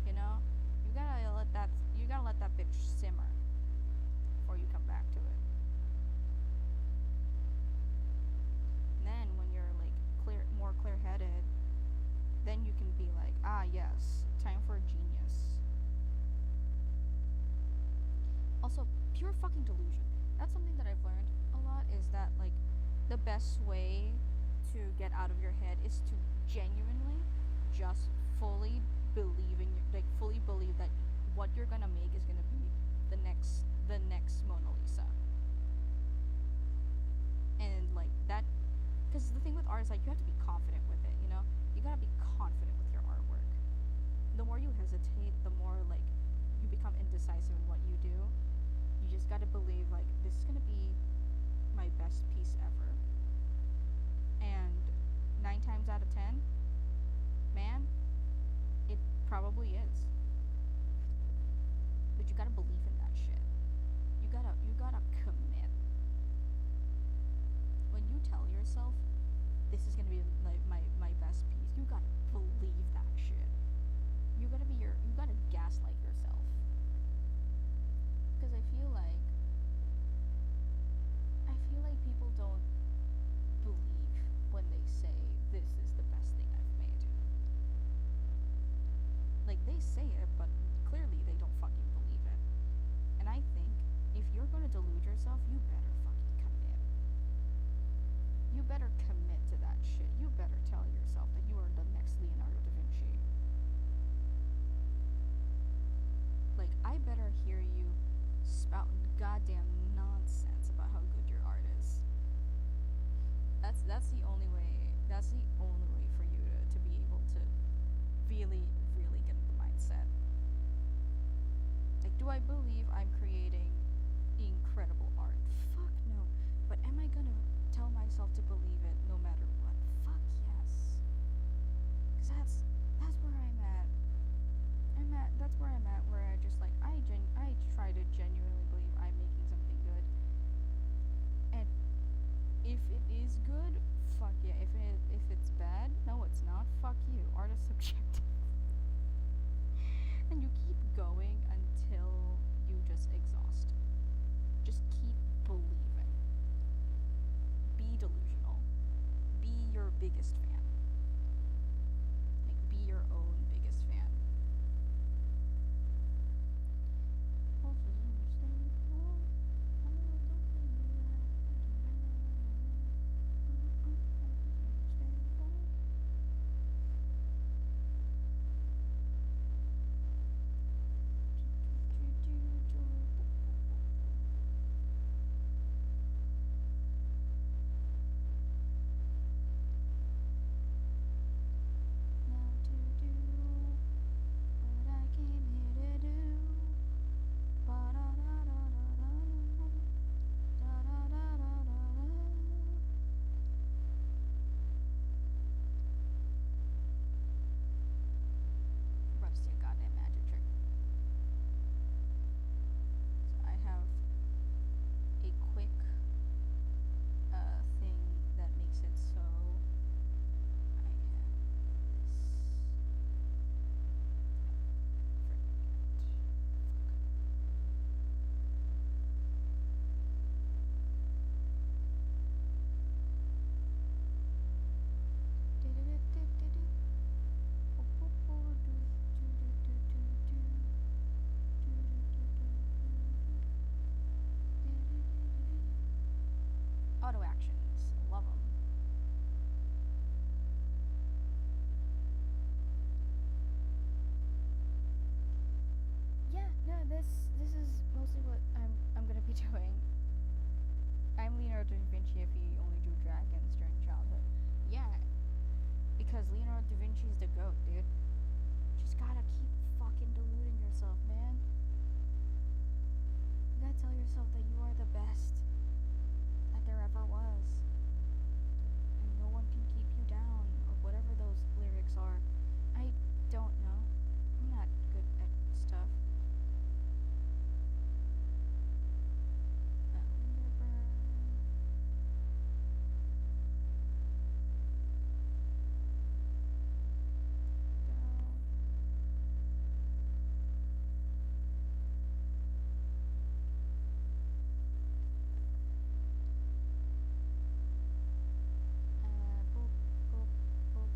You know? You gotta let that bitch simmer before you come back to it. And then when you're like more clear headed, then you can be like, ah yes, time for a genius. Also, pure fucking delusion. That's something that I've learned a lot is that like the best way to get out of your head is to genuinely just fully believe that what you're gonna make is gonna be the next Mona Lisa. And like that, because the thing with art is like you have to be confident with it. You know, you gotta be confident with your artwork. The more you hesitate, the more like you become indecisive in what you do. You just gotta believe like this is gonna be my best piece ever. And 9 times out of 10, man, it probably is. But you gotta believe in that shit. You gotta commit. When you tell yourself this is gonna be like my best piece. You gotta believe that shit. You gotta gaslight yourself. Because I feel like people don't believe when they say this is the best thing I've made. Like they say it, but clearly they don't fucking believe it. And I think if you're gonna delude yourself, you better fucking commit. You better commit to that shit. You better tell yourself that you are the next Leonardo da Vinci. Like I better hear you spouting goddamn nonsense about how good your art is. That's the only way. That's the only way for you to be able to really really get in the mindset. Like, do I believe I'm creating incredible art? Fuck no. But am I gonna tell myself to believe it no matter what? Fuck yes. Cause that's where I'm at. That's where I'm at. Where I just like I try to genuinely believe I'm making something good, and if it is good, fuck yeah. If it's bad, no, it's not. Fuck you. Art is subjective. And you keep going until you just exhaust. Just keep believing. Be delusional. Be your biggest fan. Like be your own biggest fan. Now to do what I came here to do. Ba da da da da da da da da da da da. I'm about to see a goddamn magic trick. So I have a quick thing that makes it so I have this. Auto actions, love them. Yeah, no, this is mostly what I'm gonna be doing. I'm Leonardo da Vinci if he only drew dragons during childhood. Yeah, because Leonardo da Vinci's the goat, dude. Just gotta keep fucking deluding yourself, man. You gotta tell yourself that you are the best that there ever was. And no one can keep you down, or whatever those lyrics are. I don't know. I'm not good at stuff. Linderburn. Boop, boop, boop.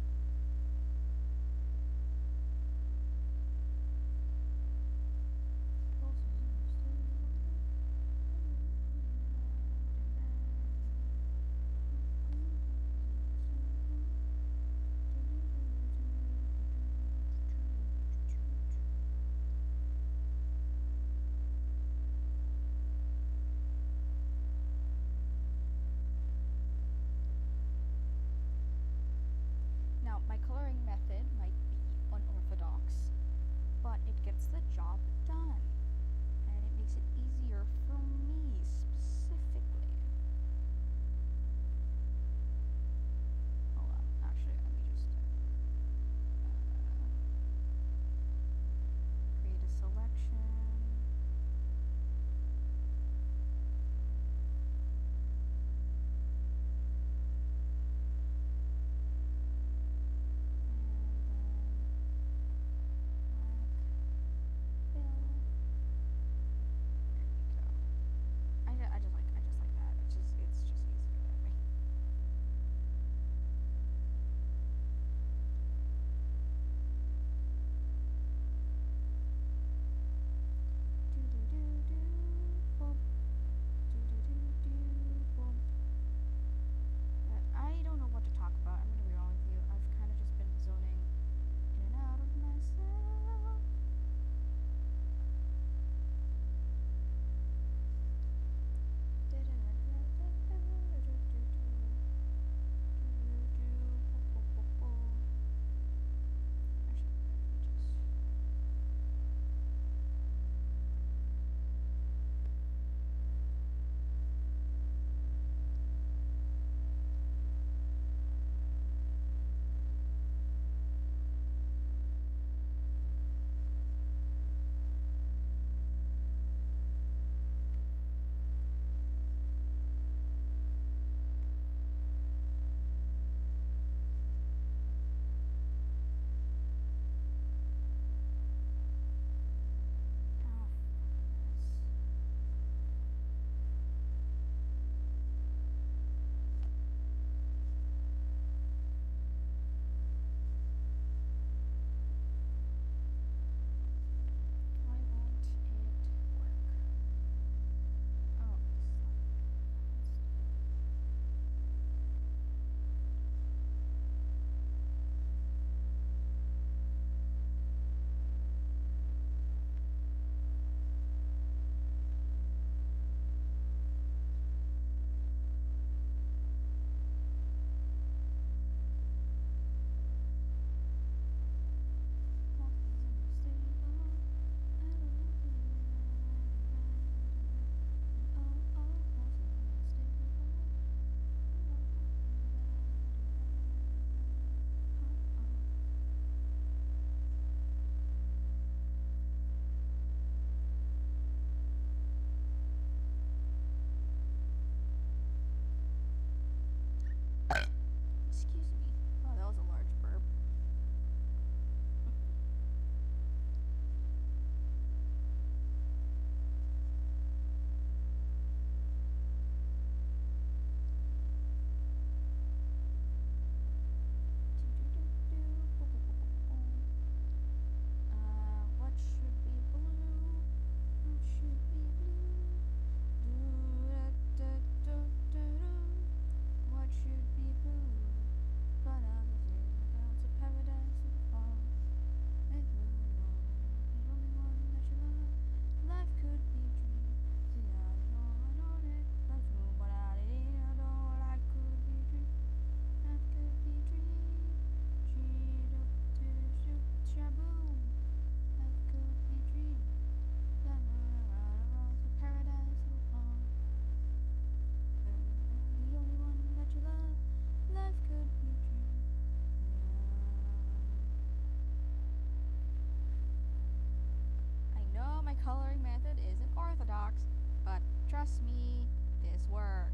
paradox, but trust me, this works.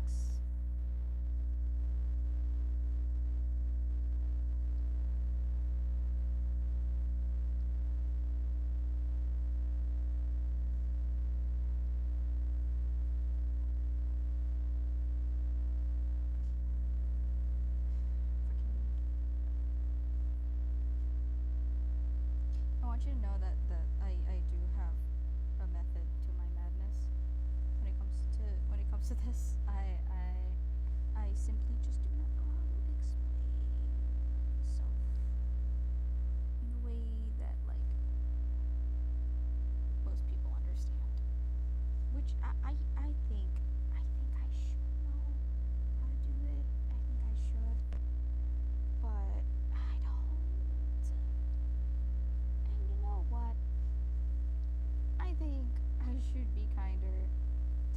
I want you to know that I do have a method to my madness. When it comes to this, I simply just do not know how to explain myself in a way that like most people understand. Which I think I should know how to do it. I think I should, but I don't. And you know what? I think I should be kinder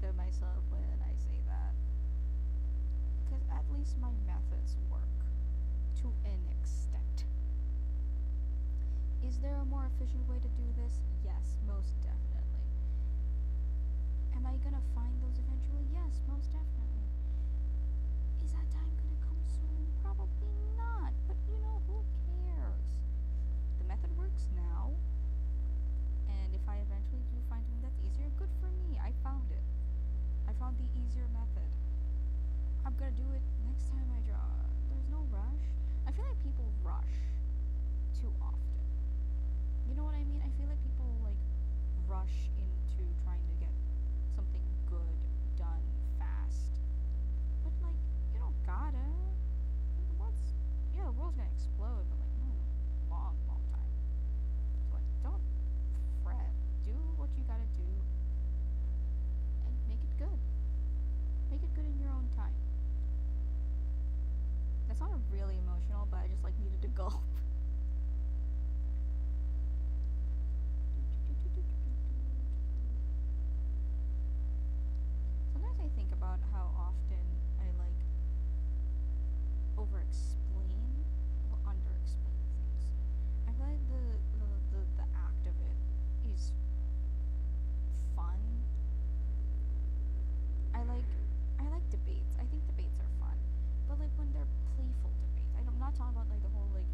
to myself when I say that. Because at least my methods work to an extent. Is there a more efficient way to do this? Yes, most definitely. Am I gonna find those eventually? Yes, most definitely. Is that time gonna come soon? Probably not. But you know, who cares? The method works now, and if I eventually do find something that's easier, good for me. I found it. I found the easier method. I'm gonna do it next time I draw. There's no rush. I feel like people rush too often. You know what I mean? I feel like people like rush into trying to get something good done fast. But like, you don't gotta. The world's yeah, the world's gonna explode, but like, no, long, long time. So like, don't fret. Do what you gotta do, and make it good. Make it good in your own time. That sounded really emotional, but I just like needed to gulp. Sometimes I think about how often I like over explain or under explain things. I feel like the act of it is fun. I like I like debates. I think debates are fun. But like when they're playful debates. I'm not talking about like the whole like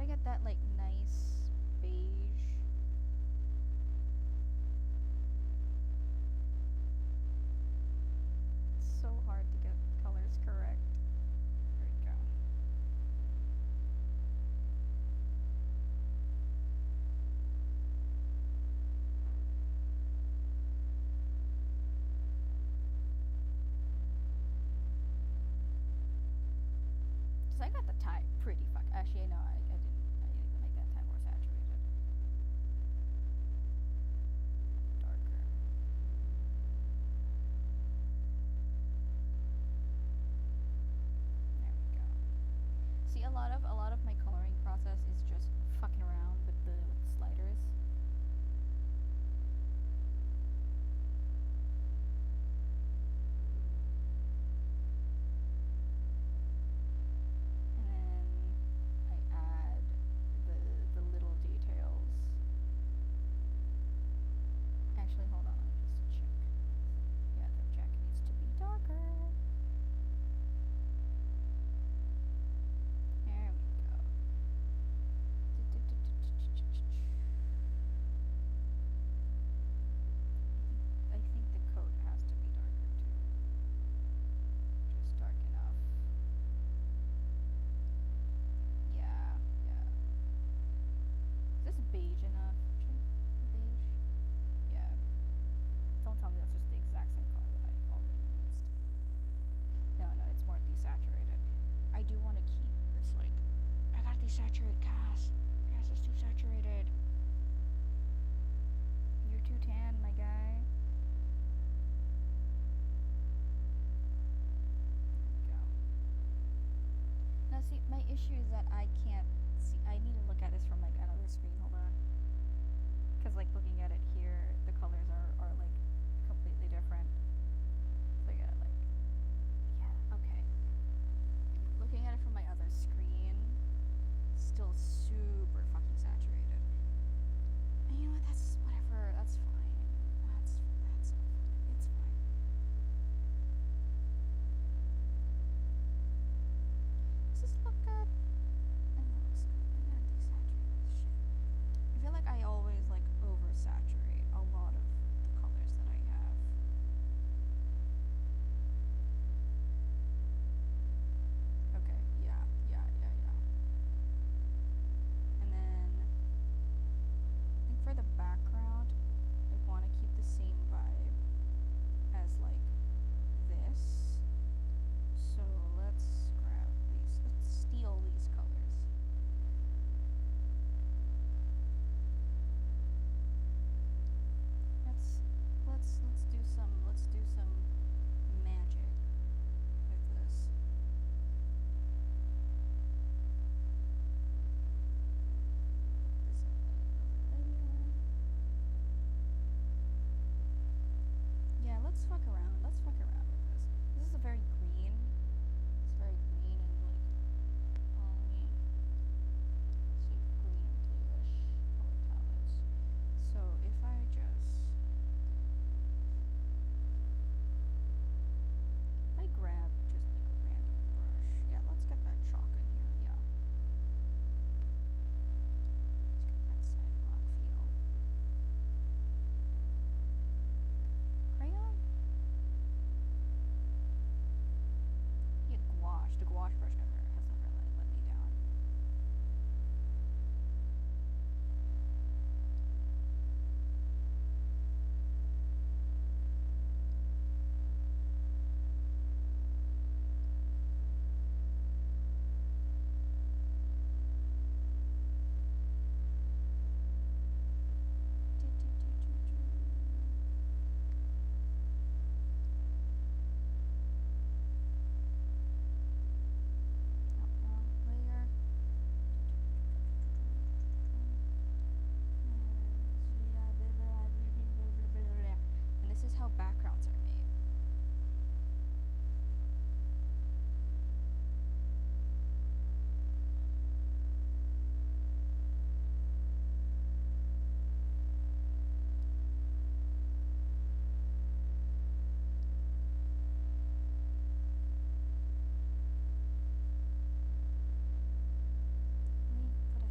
get that like nice beige. It's so hard to get colors correct. There we go. Cause I got the tie pretty fuck. Actually, no, I didn't. I need to make that tie more saturated, darker. There we go. See, a lot of my coloring process is just fucking around with the sliders. And then I add the little details. Actually, hold on, let me just check. Yeah, the jacket needs to be darker. There we go. I think the coat has to be darker too. Just dark enough. Yeah, yeah. Is this beige enough? Beige? Yeah. Don't tell me that's just the exact same color that I already used. No, no, it's more desaturated. I do want to keep this like. I gotta desaturate Cass. Cass is too saturated. You're too tan, my guy. There we go. Now, see, my issue is that I can't see. I need to look at this from like another screen. Hold on. Because like looking at it here, the colors are like completely different. So yeah, like yeah, okay. Looking at it from my other screen, still super fucking saturated. And you know what? That's whatever. That's fine. That's it's fine. Does this look good? And that looks good. I'm gonna desaturate this shit. I feel like I always like oversaturate a lot of the colors that I have. Okay, yeah, yeah, yeah, yeah. And then I think for the background, I want to keep the same vibe as like this. So let's grab these. Let's steal these colors. Let's let's do some magic with this. This over there. Yeah, let's fuck around. Let's fuck around with this. This is a very green. It's very green and like Halloween. See, green and bluish color palettes. So if I just if I grab just like a random brush, yeah, let's get that chalk in here. Yeah, let's get that sidewalk feel. Crayon? Yeah, gouache. The gouache brush has never let me down. Layer. And this is how backgrounds are made. Let me put a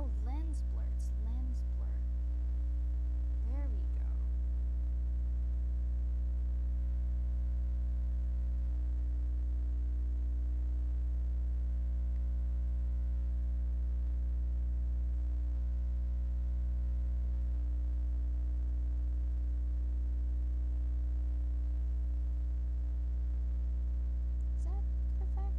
Oh, lens blur. It's lens blur. There we go. Is that perfect?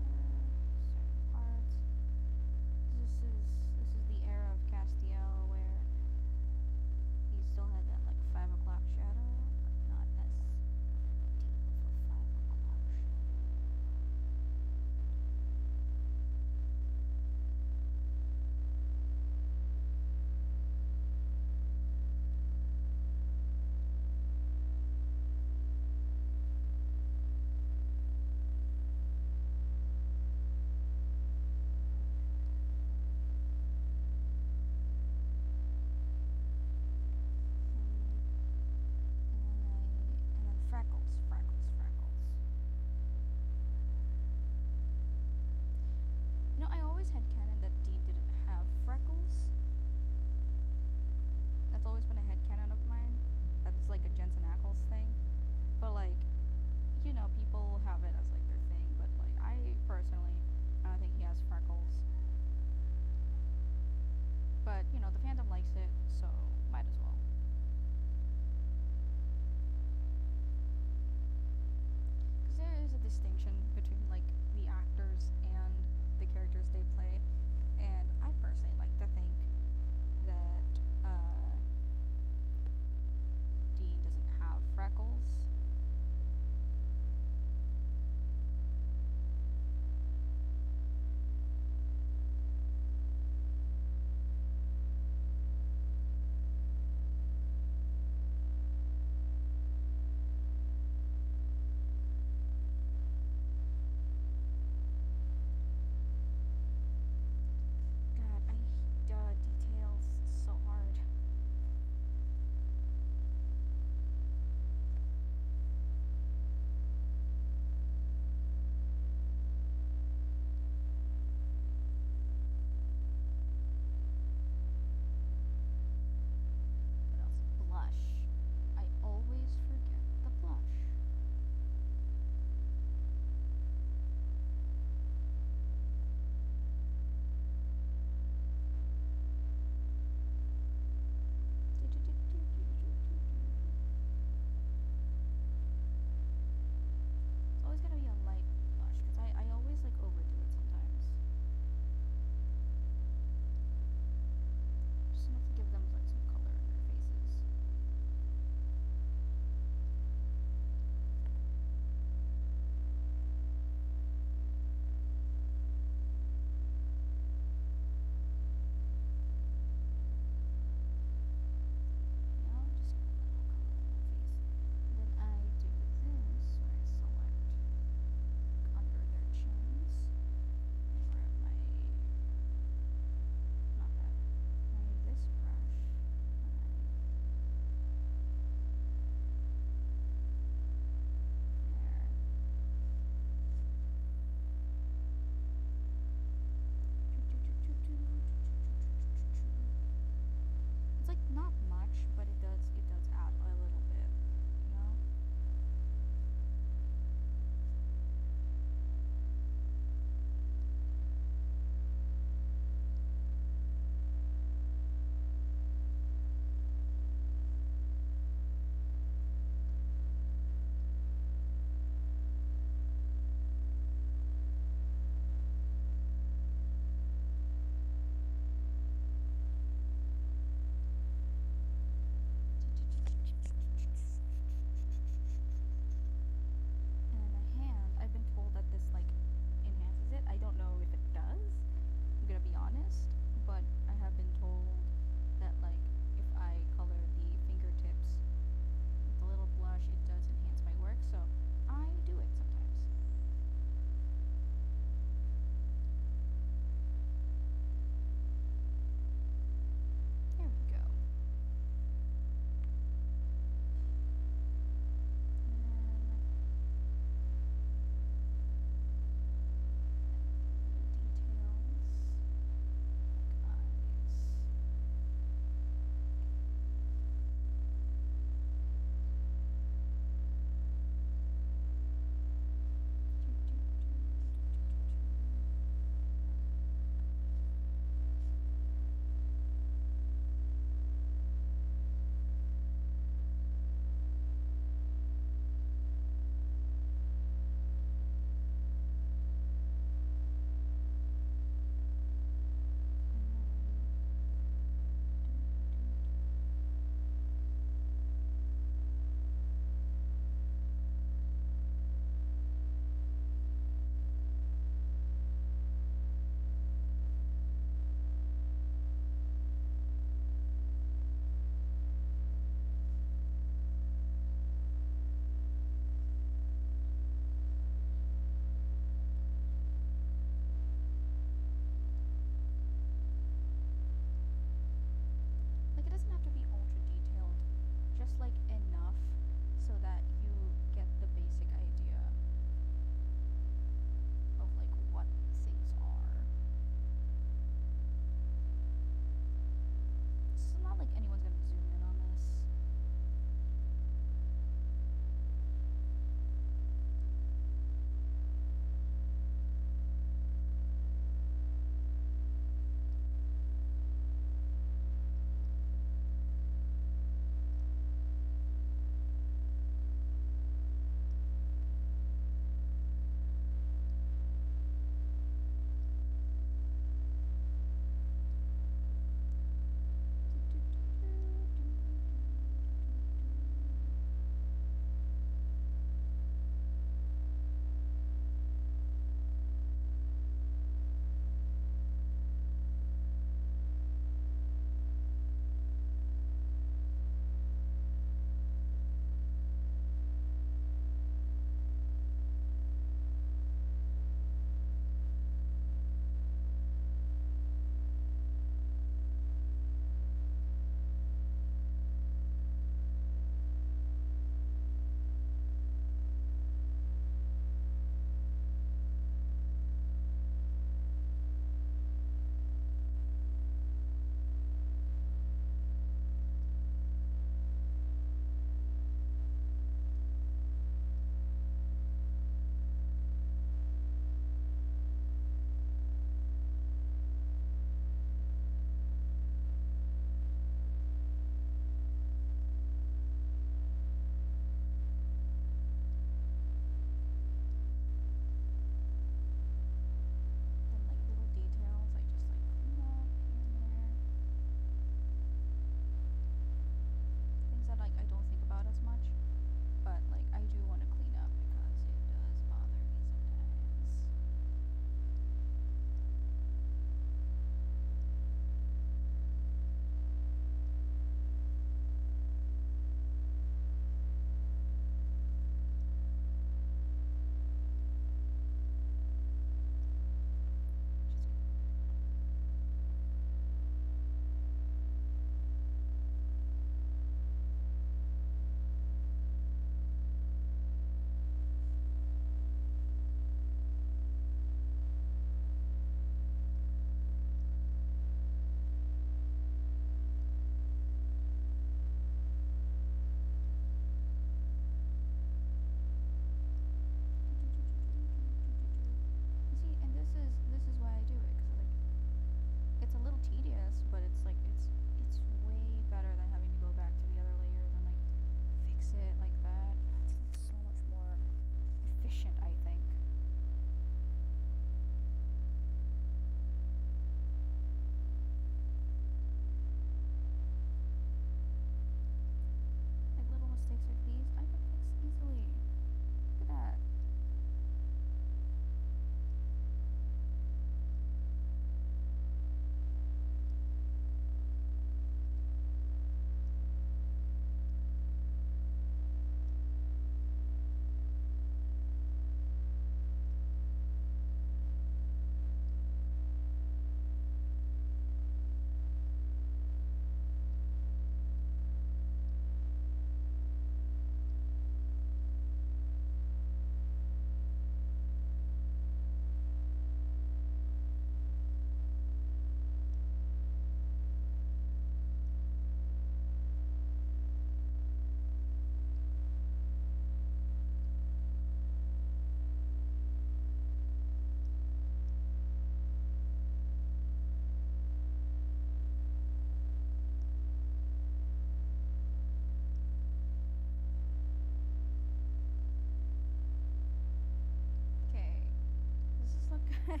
Ah!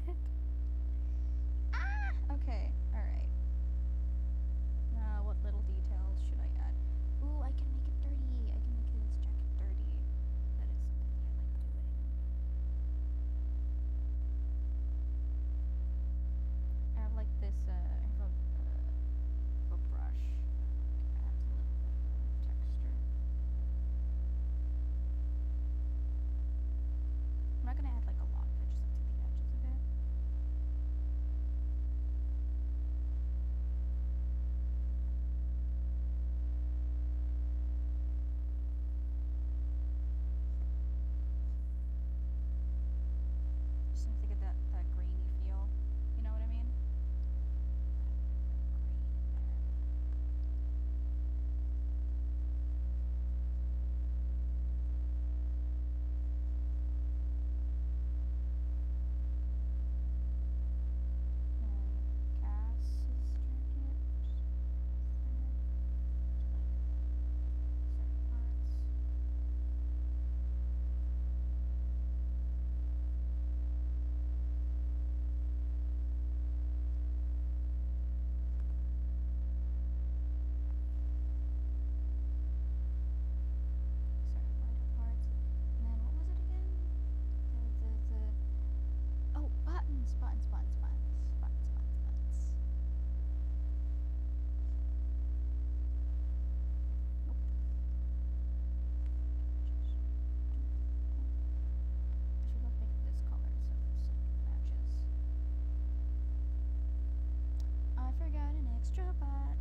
Okay, alright. Now, what little details should I add? Ooh, I can make it dirty. I can make his jacket dirty. That is something I like doing. I have like this, I have a brush that adds a little bit of texture. I'm not gonna add like a lot of it, just like to the edges of it. Just enough to get that grainy feel. You know what I mean? Grain in there. And Cass's jacket. To like certain parts. Certain lighter parts. And then what was it again? The oh, buttons, buttons, buttons, buttons, buttons, buttons, buttons. Nope. I should have picked this color so it's like matches. I forgot an extra button.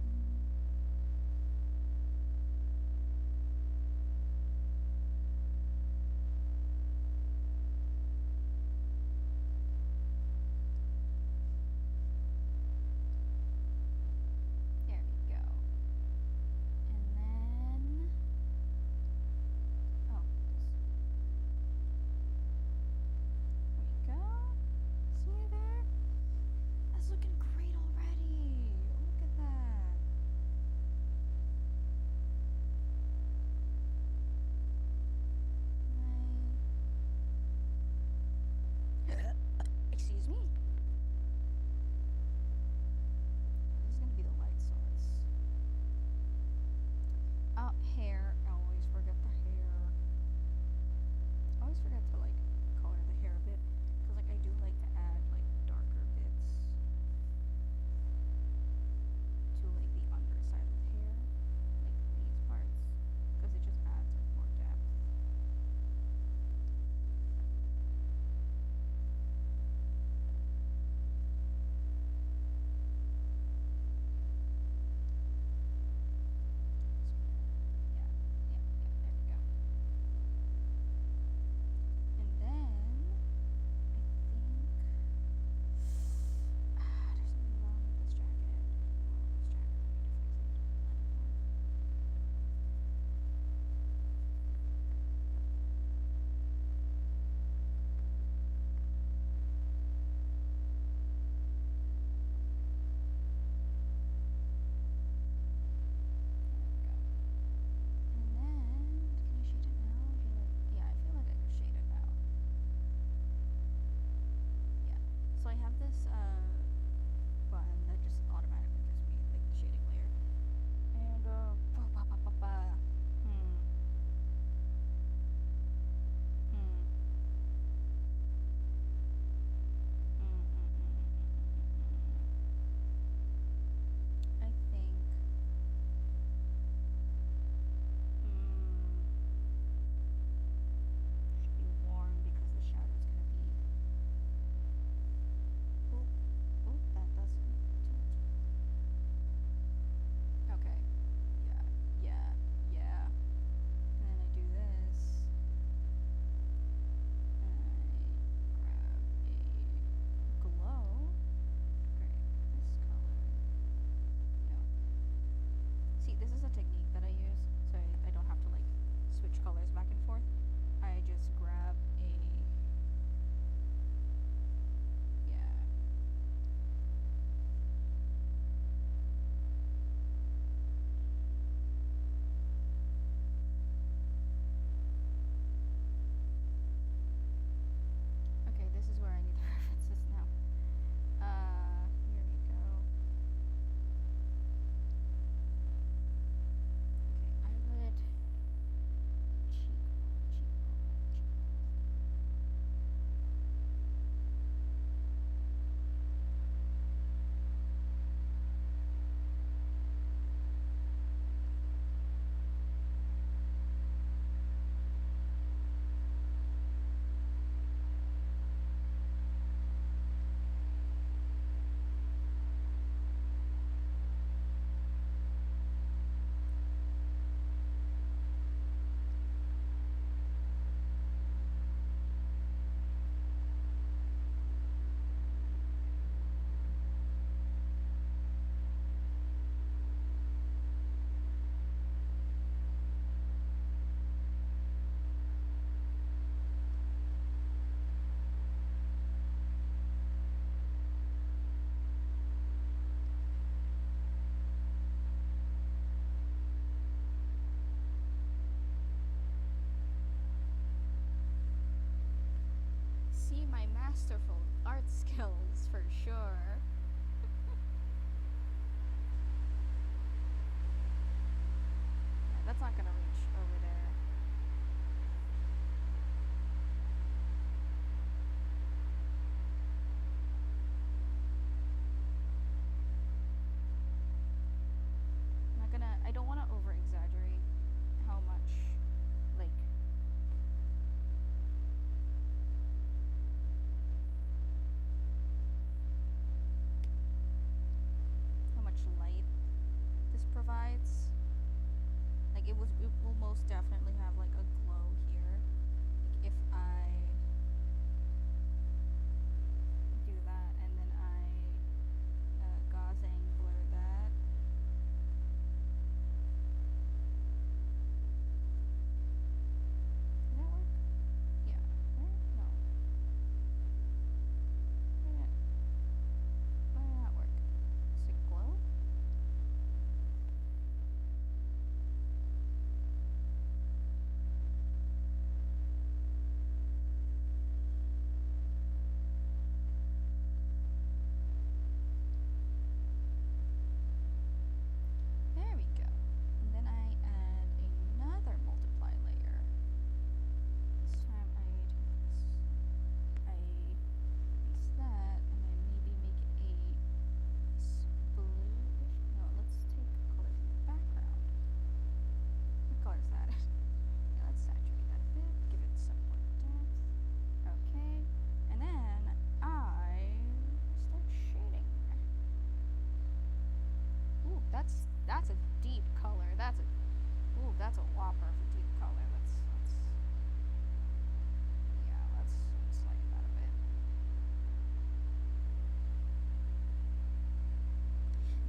masterful art skills for sure. Yeah, that's not gonna reach over there. I'm not gonna. I don't want to over exaggerate how much, like, how much light this provides. Like it will most definitely have like a glow here. Like if I do that and then I Gaussing blur that. Did that work? Yeah. Right? No. Why did it not work? Does it glow? There we go. And then I add another multiply layer. This time I erase that and I maybe make it a nice bluish. No, let's take colors in the background. What color is that? Yeah, let's saturate that a bit, give it some more depth. Okay, and then I start shading. Ooh, that's a deep color. That's a whopper of a deep color. Let's lighten that a bit.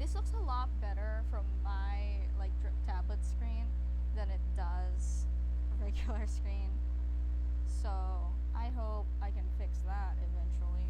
This looks a lot better from my like tablet screen than it does a regular screen. So I hope I can fix that eventually.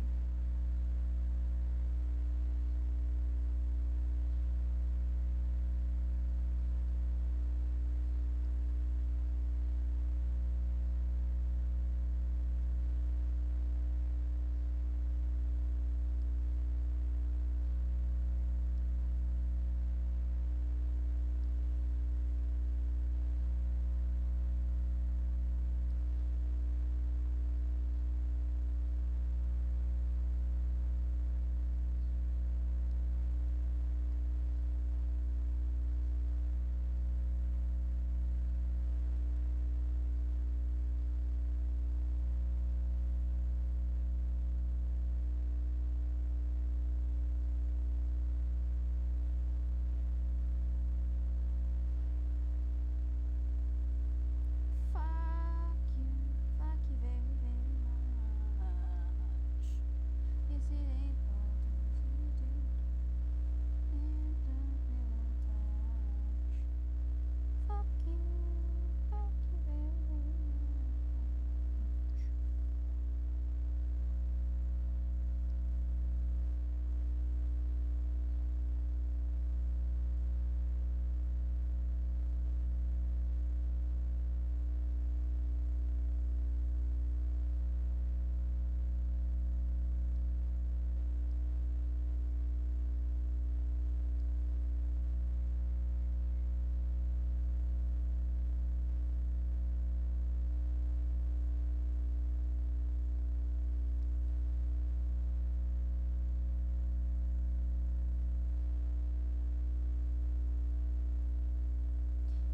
Fuck you very, very much. Is it important to do? And the pillow touch. Fuck you very, very much.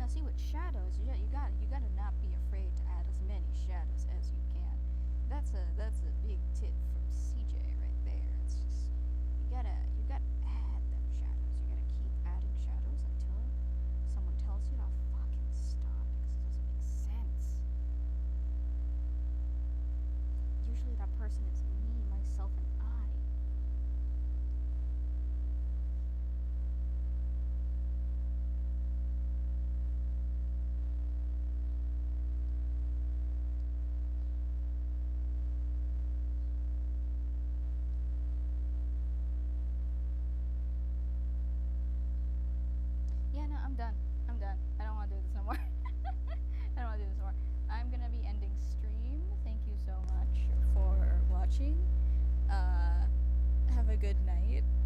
Now see with shadows, you gotta not be afraid to add as many shadows as you can. That's a big tip from CJ right there. It's just you gotta add them shadows. You gotta keep adding shadows until someone tells you to fucking stop because it doesn't make sense. Usually that person is me, myself, and I. Yeah, no, I'm done. I'm done. I don't want to do this no more. I don't want to do this no more. I'm gonna be ending stream. Thank you so much for watching. good night.